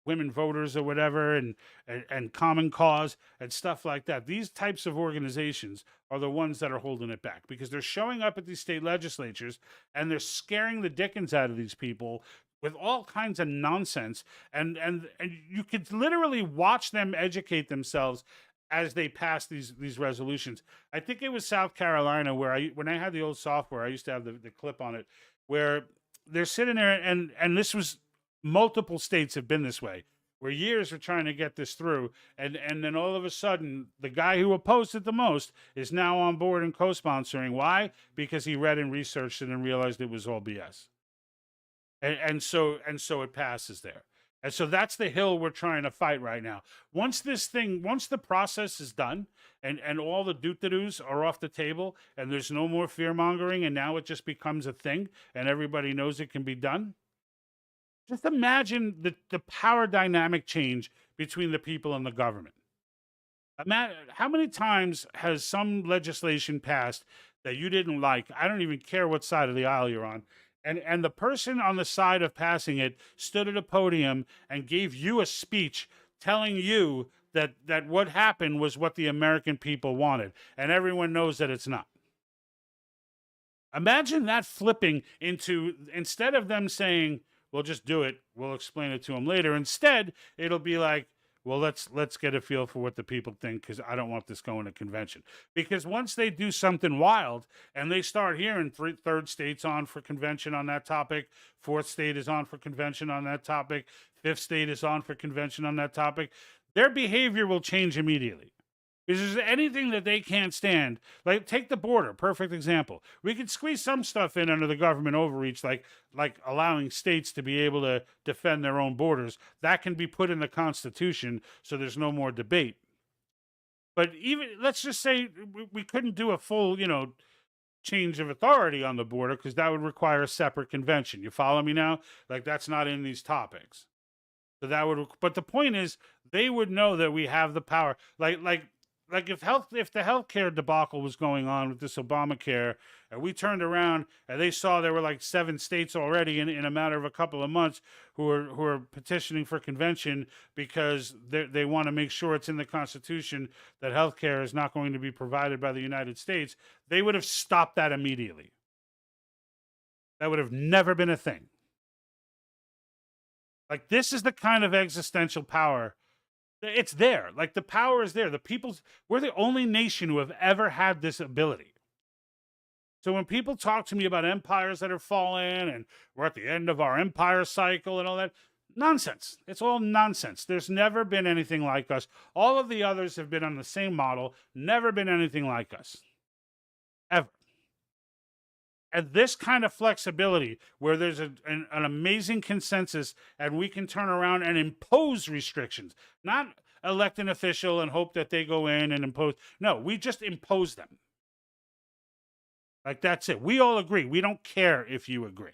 Women Voters or whatever, and Common Cause and stuff like that. These types of organizations are the ones that are holding it back because they're showing up at these state legislatures and they're scaring the dickens out of these people with all kinds of nonsense, and you could literally watch them educate themselves as they pass these resolutions. I think it was South Carolina where when I had the old software, I used to have the clip on it, where they're sitting there, and this was, multiple states have been this way, where years are trying to get this through, and then all of a sudden, the guy who opposed it the most is now on board and co-sponsoring. Why? Because he read and researched it and realized it was all BS. And so it passes there. And so that's the hill we're trying to fight right now. Once the process is done and all the doot-to-doos are off the table and there's no more fear-mongering and now it just becomes a thing and everybody knows it can be done, just imagine the power dynamic change between the people and the government. How many times has some legislation passed that you didn't like? I don't even care what side of the aisle you're on. And the person on the side of passing it stood at a podium and gave you a speech telling you that what happened was what the American people wanted. And everyone knows that it's not. Imagine that flipping into, instead of them saying, well, just do it, we'll explain it to them later. Instead, it'll be like, well, let's get a feel for what the people think, because I don't want this going to convention. Because once they do something wild and they start hearing third state's on for convention on that topic, fourth state is on for convention on that topic, fifth state is on for convention on that topic, their behavior will change immediately. Is there anything that they can't stand? Like, take the border, perfect example. We could squeeze some stuff in under the government overreach, like allowing states to be able to defend their own borders. That can be put in the Constitution, so there's no more debate. But even, let's just say we couldn't do a full, change of authority on the border, because that would require a separate convention. You follow me now? Like, that's not in these topics. So that would, but the point is, they would know that we have the power. Like if the healthcare debacle was going on with this Obamacare, and we turned around and they saw there were like 7 states already in a matter of a couple of months who are petitioning for convention because they want to make sure it's in the Constitution that healthcare is not going to be provided by the United States, they would have stopped that immediately. That would have never been a thing. Like, this is the kind of existential power. It's there. Like, the power is there. We're the only nation who have ever had this ability. So when people talk to me about empires that are falling and we're at the end of our empire cycle and all that, Nonsense. It's all nonsense. There's never been anything like us. All of the others have been on the same model, never been anything like us. Ever. And this kind of flexibility where there's an amazing consensus and we can turn around and impose restrictions, not elect an official and hope that they go in and impose. No, we just impose them. Like, that's it. We all agree. We don't care if you agree.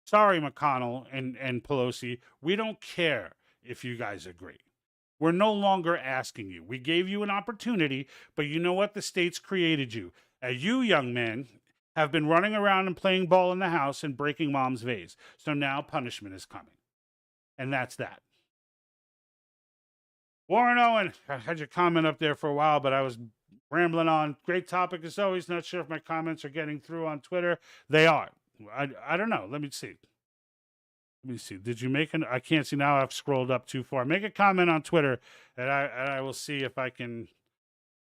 Sorry, McConnell and Pelosi. We don't care if you guys agree. We're no longer asking you. We gave you an opportunity, but you know what? The states created you. You, young man, have been running around and playing ball in the house and breaking mom's vase. So now punishment is coming. And that's that. Warren Owen, I had your comment up there for a while, but I was rambling on. Great topic as always. Not sure if my comments are getting through on Twitter. They are. I don't know. Let me see. Did you make an? I can't see now. I've scrolled up too far. Make a comment on Twitter, and I will see if I can.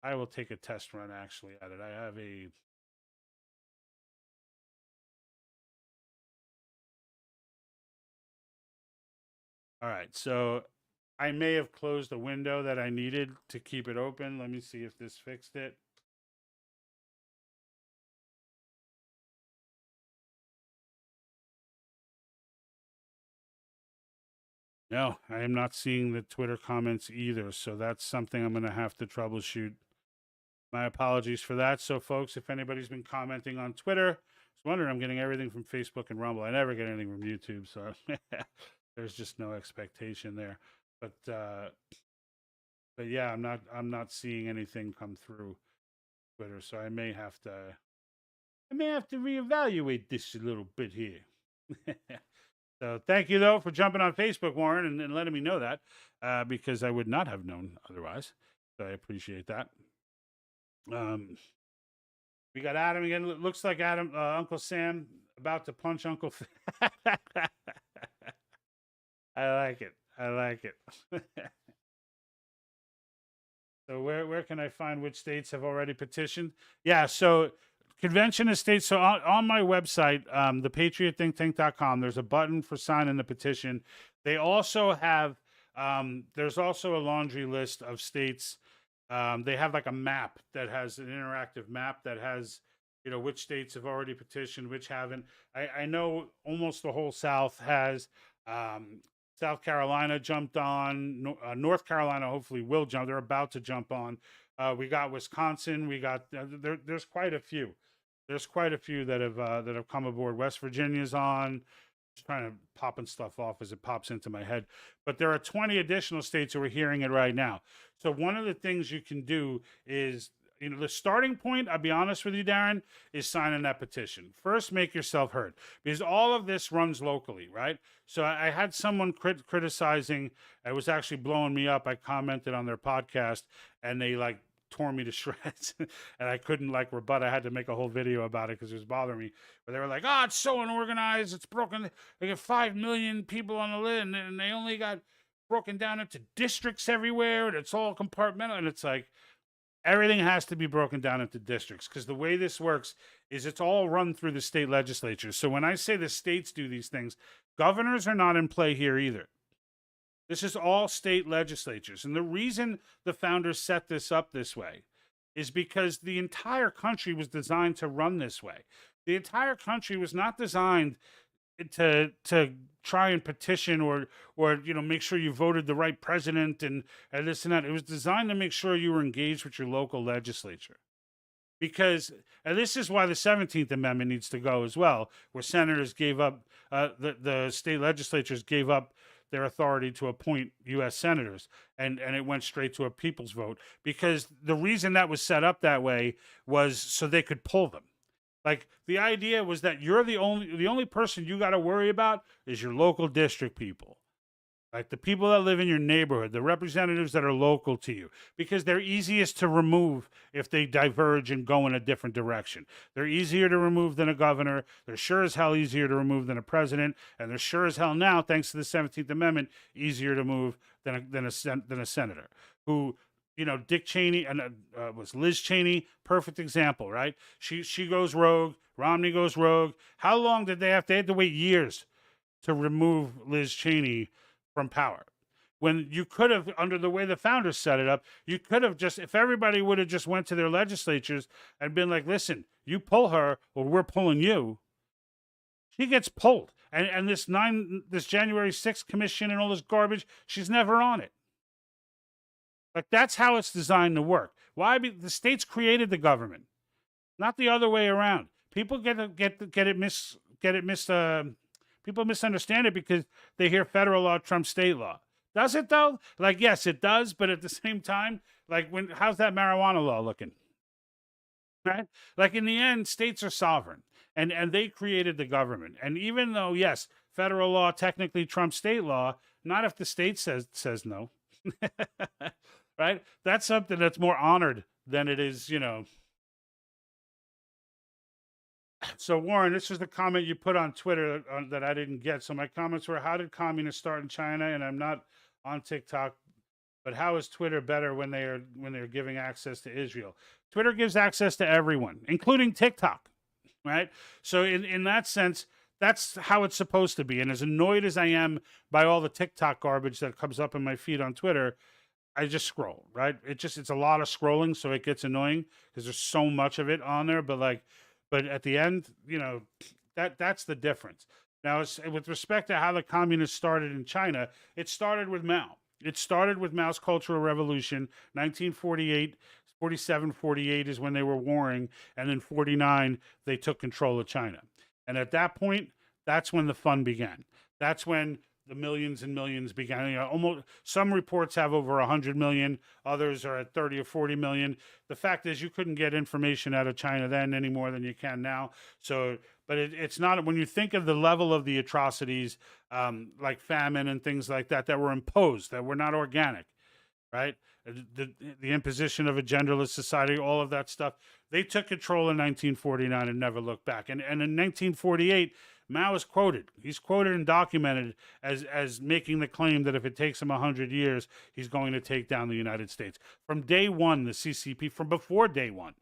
I will take a test run actually at it. I have a. All right, so I may have closed the window that I needed to keep it open. Let me see if this fixed it. No, I am not seeing the Twitter comments either, so that's something I'm going to have to troubleshoot. My apologies for that. So, folks, if anybody's been commenting on Twitter, I was wondering, I'm getting everything from Facebook and Rumble. I never get anything from YouTube, so there's just no expectation there. But yeah, I'm not seeing anything come through Twitter, so I may have to reevaluate this a little bit here. So thank you, though, for jumping on Facebook, Warren, and letting me know that, because I would not have known otherwise. So I appreciate that. We got Adam again. Looks like Adam, Uncle Sam, about to punch Uncle. I like it. I like it. So where can I find which states have already petitioned? Yeah, so Convention of States. So on my website, thepatriotthinktank.com, there's a button for signing the petition. They also have, there's also a laundry list of states. They have like a map that has an interactive map that has, which states have already petitioned, which haven't. I know almost the whole South has. South Carolina jumped on. North Carolina hopefully will jump. They're about to jump on. We got Wisconsin. We got there's quite a few. There's quite a few that have come aboard. West Virginia's on. Just trying to popping stuff off as it pops into my head. But there are 20 additional states who are hearing it right now. So one of the things you can do is, the starting point, I'll be honest with you, Darren, is signing that petition. First, make yourself heard, because all of this runs locally, right? So I had someone criticizing. It was actually blowing me up. I commented on their podcast, and they tore me to shreds, and I couldn't rebut. I had to make a whole video about it because it was bothering me. But they were like, "Oh, it's so unorganized. It's broken. They got 5 million people on the list, and they only got broken down into districts everywhere, and it's all compartmental." And it's like, everything has to be broken down into districts, because the way this works is it's all run through the state legislature. So when I say the states do these things, governors are not in play here either. This is all state legislatures. And the reason the founders set this up this way is because the entire country was designed to run this way. The entire country was not designed to try and petition or make sure you voted the right president and this and that. It was designed to make sure you were engaged with your local legislature. Because, and this is why the 17th Amendment needs to go as well, where senators gave up, the state legislatures gave up their authority to appoint U.S. senators, and it went straight to a people's vote, because the reason that was set up that way was so they could pull them. The idea was that you're the only person you got to worry about is your local district people. The people that live in your neighborhood, the representatives that are local to you, because they're easiest to remove if they diverge and go in a different direction. They're easier to remove than a governor. They're sure as hell easier to remove than a president. And they're sure as hell now, thanks to the 17th Amendment, easier to move than a senator. Who, Dick Cheney and was Liz Cheney, perfect example, right? She goes rogue. Romney goes rogue. How long did they have to wait years to remove Liz Cheney from power. When you could have, under the way the founders set it up, you could have just, if everybody would have just went to their legislatures and been like, listen, you pull her or we're pulling you, she gets pulled. And this January 6th commission and all this garbage, she's never on it. Like, that's how it's designed to work. Why? The states created the government, not the other way around. People people misunderstand it because they hear federal law trumps state law. Does it though? Like, yes, it does, but at the same time, like, how's that marijuana law looking? Right? Like, in the end, states are sovereign, and they created the government. And even though, yes, federal law technically trumps state law, not if the state says no. Right? That's something that's more honored than it is, So, Warren, this is the comment you put on Twitter that I didn't get. So my comments were, how did communists start in China? And I'm not on TikTok, but how is Twitter better when they're giving access to Israel? Twitter gives access to everyone, including TikTok, right? So in that sense, that's how it's supposed to be. And as annoyed as I am by all the TikTok garbage that comes up in my feed on Twitter, I just scroll, right? It's a lot of scrolling, so it gets annoying because there's so much of it on there. But at the end, that's the difference. Now, with respect to how the communists started in China, it started with Mao. It started with Mao's Cultural Revolution, 1948. 47, 48 is when they were warring, and then 49, they took control of China. And at that point, that's when the fun began. That's when the millions and millions began. Almost, some reports have over 100 million, others are at 30 or 40 million. The fact is, you couldn't get information out of China then any more than you can now. So, but it's not, when you think of the level of the atrocities, like famine and things like that were imposed, that were not organic, right? The imposition of a genderless society, all of that stuff. They took control in 1949 and never looked back. And in 1948, Mao is quoted. He's quoted and documented as making the claim that if it takes him 100 years, he's going to take down the United States. From day one, the CCP, from before day one,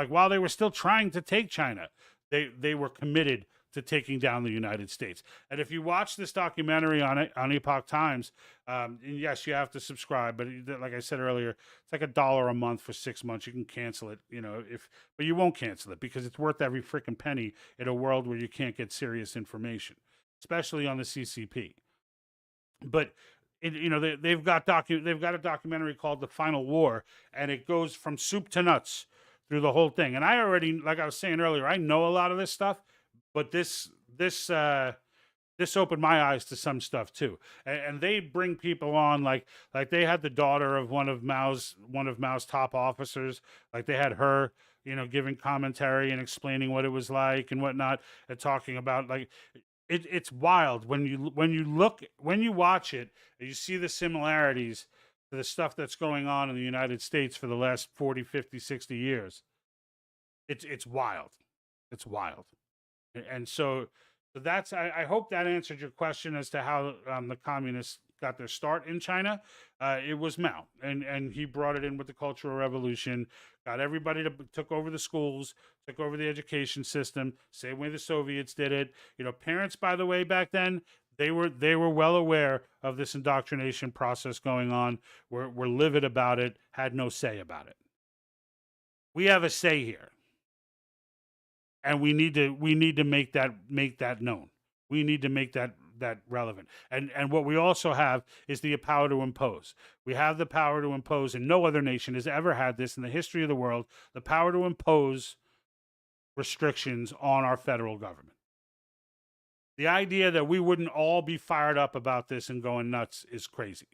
while they were still trying to take China, they were committed to taking down the United States. And if you watch this documentary on Epoch Times, and yes, you have to subscribe, but like I said earlier, it's like $1 a month for 6 months. You can cancel it, but you won't cancel it because it's worth every freaking penny in a world where you can't get serious information, especially on the CCP. But they've got a documentary called The Final War, and it goes from soup to nuts through the whole thing. And I already, like I was saying earlier, I know a lot of this stuff. But this opened my eyes to some stuff too, and they bring people on like they had the daughter of one of Mao's top officers, like they had her, giving commentary and explaining what it was like and whatnot, and talking about like it's wild when you watch it, and you see the similarities to the stuff that's going on in the United States for the last 40, 50, 60 years. It's wild. It's wild. And so that's, I hope that answered your question as to how the communists got their start in China. It was Mao, and he brought it in with the Cultural Revolution, got everybody took over the schools, took over the education system, same way the Soviets did it. Parents, by the way, back then, they were well aware of this indoctrination process going on, were livid about it, had no say about it. We have a say here. And we need to make that known. We need to make that relevant. And what we also have is the power to impose. We have the power to impose, and no other nation has ever had this in the history of the world, the power to impose restrictions on our federal government. The idea that we wouldn't all be fired up about this and going nuts is crazy.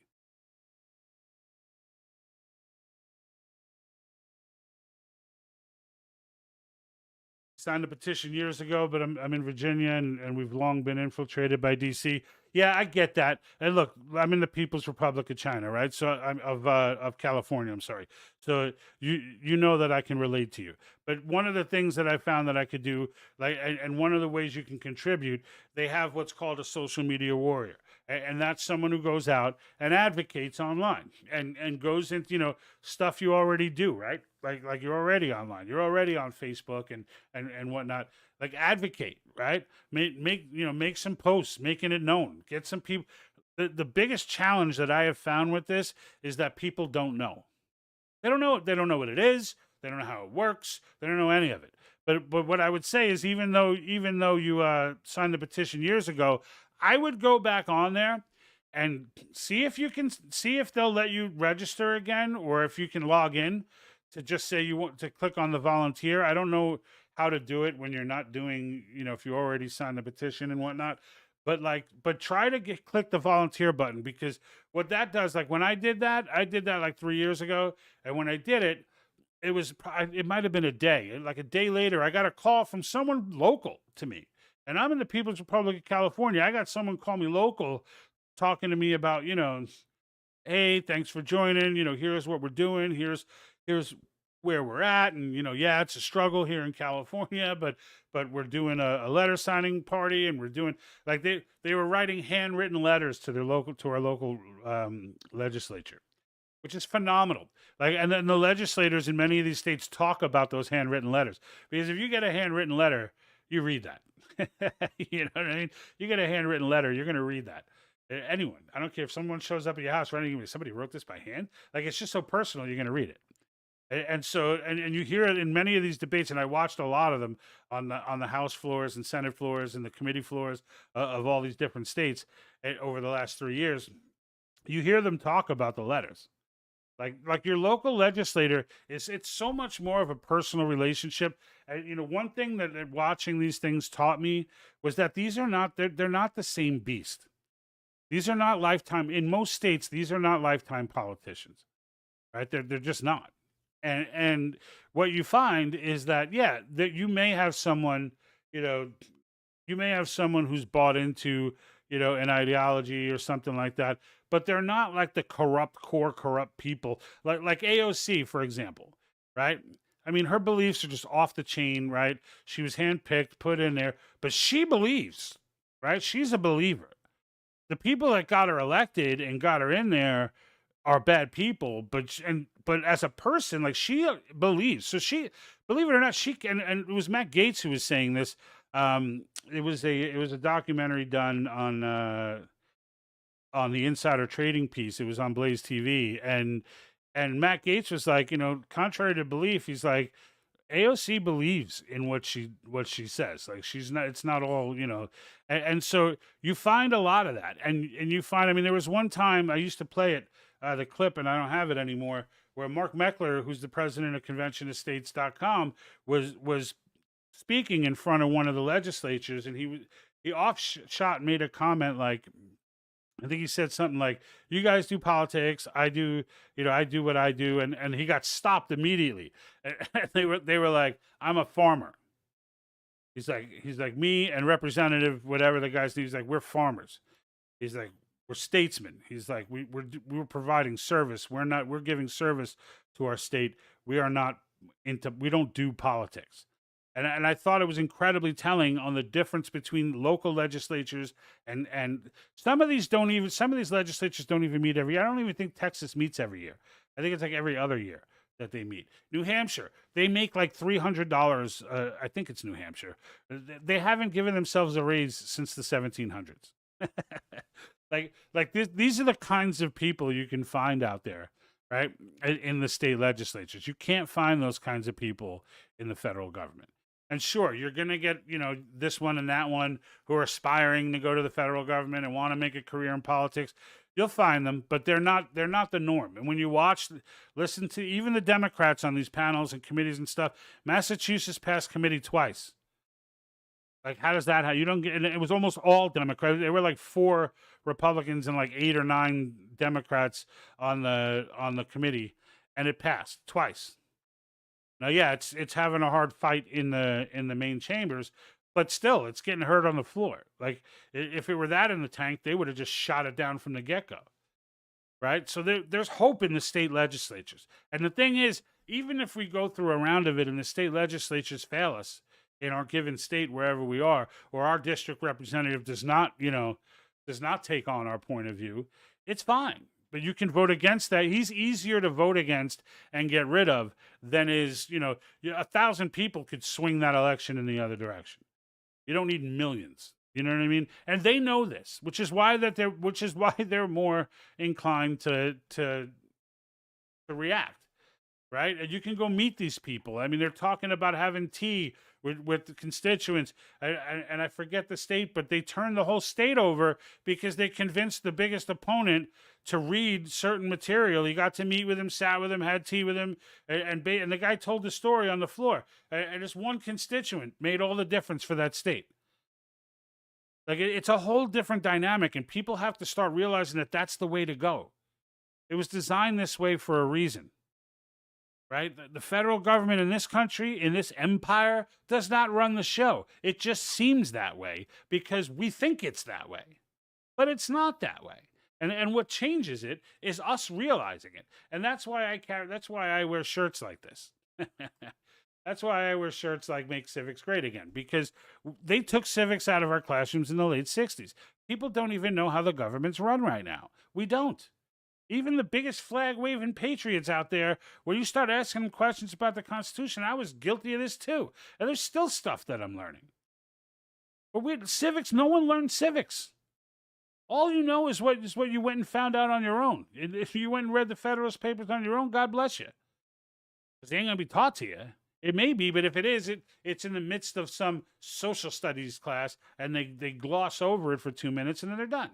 Signed a petition years ago, but I'm in Virginia, and we've long been infiltrated by DC. Yeah, I get that. And look, I'm in the People's Republic of China, right? So I'm of California. I'm sorry. So you know that I can relate to you. But one of the things that I found that I could do, and one of the ways you can contribute, they have what's called a social media warrior, and that's someone who goes out and advocates online and goes into stuff you already do, right? like you're already online. You're already on Facebook and whatnot. Like advocate, right? Make some posts, making it known. Get some people. The biggest challenge that I have found with this is that people don't know. They don't know. They don't know what it is. They don't know how it works. They don't know any of it. But what I would say is, even though you signed the petition years ago, I would go back on there and see if they'll let you register again, or if you can log in to just say you want to click on the volunteer. I don't know how to do it when you're not doing, if you already signed the petition and whatnot. But try to click the volunteer button, because what that does, like when I did that like 3 years ago, and when I did it, it might have been a day. Like a day later, I got a call from someone local to me, and I'm in the People's Republic of California. I got someone call me local, talking to me about, hey, thanks for joining. Here's what we're doing. Here's where we're at, and yeah, it's a struggle here in California, but we're doing a letter signing party, and we're doing, like, they were writing handwritten letters to our local legislature, which is phenomenal. Like, and then the legislators in many of these states talk about those handwritten letters, because if you get a handwritten letter, you read that. You know what I mean? You get a handwritten letter, you're going to read that. Anyone, I don't care if someone shows up at your house writing, somebody wrote this by hand. Like, it's just so personal, you're going to read it. And so you hear it in many of these debates, and I watched a lot of them on the House floors and Senate floors and the committee floors of all these different states over the last 3 years. You hear them talk about the letters, like your local legislator it's so much more of a personal relationship. And one thing that watching these things taught me was that they're not the same beast. These are not lifetime, in most states. These are not lifetime politicians, right? They're just not. And what you find is that, yeah, that you may have someone, who's bought into, an ideology or something like that, but they're not like the corrupt people, like AOC, for example, right? I mean, her beliefs are just off the chain, right? She was handpicked, put in there, but she believes, right? She's a believer. The people that got her elected and got her in there are bad people, but as a person, like, she believes. So she, believe it or not, she can. And it was Matt Gaetz who was saying this. It was a documentary done on the insider trading piece. It was on Blaze TV, and Matt Gaetz was like, contrary to belief, he's like, AOC believes in what she says. Like, she's not. It's not all, and so you find a lot of that, and you find. I mean, there was one time I used to play it. The clip, and I don't have it anymore, where Mark Meckler, who's the president of ConventionOfStates.com, was speaking in front of one of the legislatures, and he offshot made a comment like, I think he said something like, "You guys do politics, I do, I do what I do," and he got stopped immediately. And they were like, "I'm a farmer." He's like me and Representative whatever the guy's name. He's like, "We're farmers." He's like, "We're statesmen." He's like, we're providing service. We're giving service to our state. We don't do politics. And I thought it was incredibly telling on the difference between local legislatures and some of these legislatures don't even meet every year. I don't even think Texas meets every year. I think it's like every other year that they meet. New Hampshire, they make like $300. I think it's New Hampshire. They haven't given themselves a raise since the 1700s. These are the kinds of people you can find out there, right? In the state legislatures. You can't find those kinds of people in the federal government. And sure, you're going to get, this one and that one who are aspiring to go to the federal government and want to make a career in politics. You'll find them, but they're not the norm. And when you listen to even the Democrats on these panels and committees and stuff, Massachusetts passed committee twice. Like, how does that? How you don't get? And it was almost all Democrats. There were like 4 Republicans and like 8 or 9 Democrats on the committee, and it passed twice. Now, yeah, it's having a hard fight in the main chambers, but still, it's getting heard on the floor. Like, if it were that in the tank, they would have just shot it down from the get-go, right? So there's hope in the state legislatures. And the thing is, even if we go through a round of it and the state legislatures fail us in our given state, wherever we are, or our district representative does not take on our point of view, it's fine, but you can vote against that. He's easier to vote against and get rid of than is, 1,000 people could swing that election in the other direction. You don't need millions. You know what I mean? And they know this, which is why they're more inclined to react. Right? And you can go meet these people. I mean, they're talking about having tea with the constituents. And I forget the state, but they turned the whole state over because they convinced the biggest opponent to read certain material. He got to meet with him, sat with him, had tea with him, and the guy told the story on the floor. And just one constituent made all the difference for that state. Like, it's a whole different dynamic, and people have to start realizing that that's the way to go. It was designed this way for a reason. Right? The federal government in this country, in this empire, does not run the show. It just seems that way because we think it's that way. But it's not that way. And what changes it is us realizing it. And that's why I wear shirts like this. That's why I wear shirts like Make Civics Great Again, because they took civics out of our classrooms in the late 60s. People don't even know how the government's run right now. We don't. Even the biggest flag-waving patriots out there, where you start asking them questions about the Constitution, I was guilty of this too. And there's still stuff that I'm learning. But civics, no one learned civics. All you know is what you went and found out on your own. If you went and read the Federalist Papers on your own, God bless you. Because they ain't going to be taught to you. It may be, but if it is, it's in the midst of some social studies class, and they gloss over it for 2 minutes, and then they're done.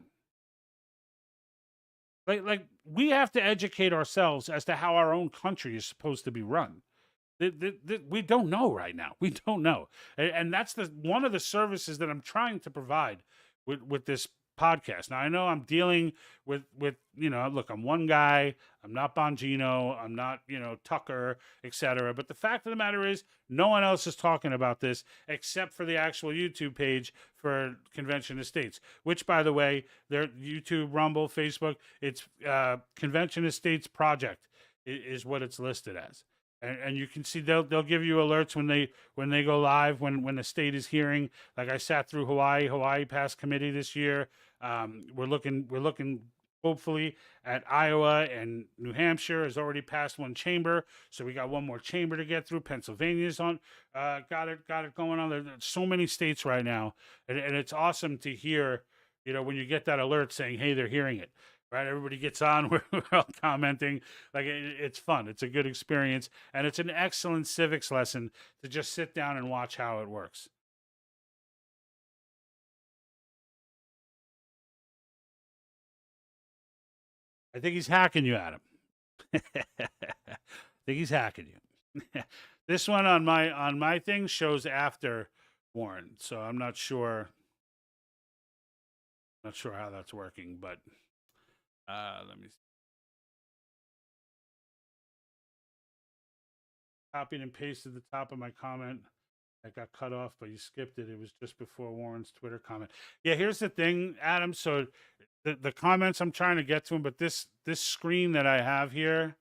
Like we have to educate ourselves as to how our own country is supposed to be run. We don't know right now. We don't know. And that's one of the services that I'm trying to provide with this podcast. Now, I know I'm dealing with look, I'm one guy. I'm not Bongino. I'm not, Tucker, etc. But the fact of the matter is, no one else is talking about this except for the actual YouTube page for Convention of States, which, by the way, their YouTube, Rumble, Facebook, it's Convention of States Project is what it's listed as. And you can see they'll give you alerts when they go live, when the state is hearing. Like I sat through Hawaii passed committee this year. We're looking hopefully at Iowa, and New Hampshire has already passed one chamber, so we got one more chamber to get through. Pennsylvania's on got it going on. There's so many states right now, and it's awesome to hear, when you get that alert saying, hey, they're hearing it. Right, everybody gets on. We're all commenting. Like, it's fun. It's a good experience, and it's an excellent civics lesson to just sit down and watch how it works. I think he's hacking you, Adam. I think he's hacking you. This one on my thing shows after Warren, so I'm not sure. Not sure how that's working, but. Let me see. Copied and pasted the top of my comment. That got cut off, but you skipped it. It was just before Warren's Twitter comment. Yeah, here's the thing, Adam. So the comments, I'm trying to get to them, but this screen that I have here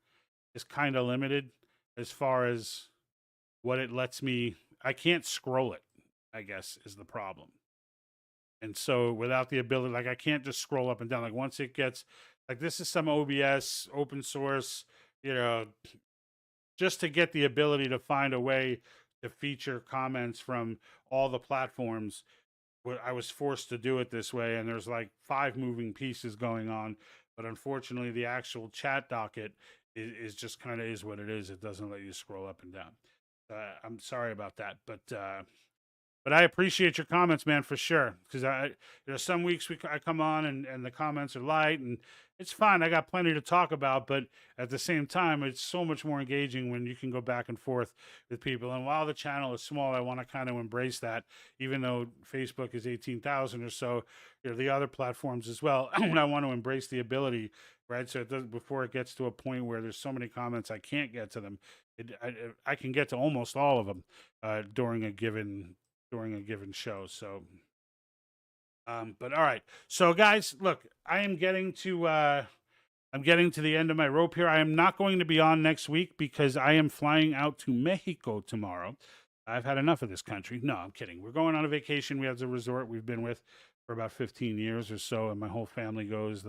is kind of limited as far as what it lets me. I can't scroll it, I guess, is the problem. And so without the ability, like, I can't just scroll up and down. Like, once it gets, like, this is some OBS open source, just to get the ability to find a way to feature comments from all the platforms. I was forced to do it this way, and there's like 5 moving pieces going on. But unfortunately, the actual chat docket is just kind of is what it is. It doesn't let you scroll up and down. I'm sorry about that, but I appreciate your comments, man, for sure. Because some weeks I come on and the comments are light, and it's fine. I got plenty to talk about, but at the same time, it's so much more engaging when you can go back and forth with people. And while the channel is small, I want to kind of embrace that, even though Facebook is 18,000 or so. The other platforms as well. I want to embrace the ability, right? So before it gets to a point where there's so many comments I can't get to them, I can get to almost all of them during a given show. So but all right, so guys, look, I'm getting to the end of my rope here. I am not going to be on next week because I am flying out to Mexico tomorrow. I've had enough of this country. No, I'm kidding. We're going on a vacation. We have the resort we've been with for about 15 years or so, and my whole family goes.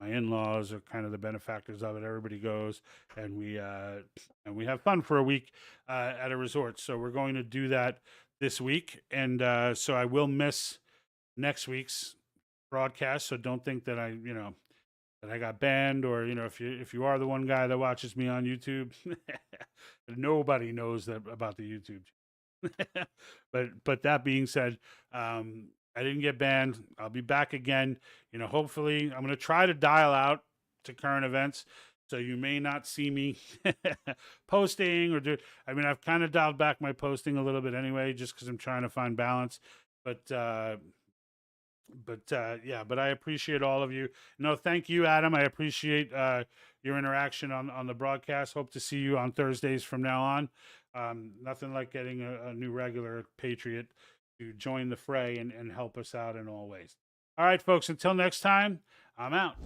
My in-laws are kind of the benefactors of it. Everybody goes, and we have fun for a week at a resort. So we're going to do that this week, and so I will miss next week's broadcast. So don't think that that I got banned, or if you are the one guy that watches me on YouTube, nobody knows that about the YouTube. but that being said, I didn't get banned. I'll be back again. Hopefully, I'm going to try to dial out to current events. So you may not see me posting or do. I mean, I've kind of dialed back my posting a little bit anyway, just because I'm trying to find balance. But yeah, but I appreciate all of you. No, thank you, Adam. I appreciate your interaction on the broadcast. Hope to see you on Thursdays from now on. Nothing like getting a new regular Patriot to join the fray and help us out in all ways. All right, folks, until next time, I'm out.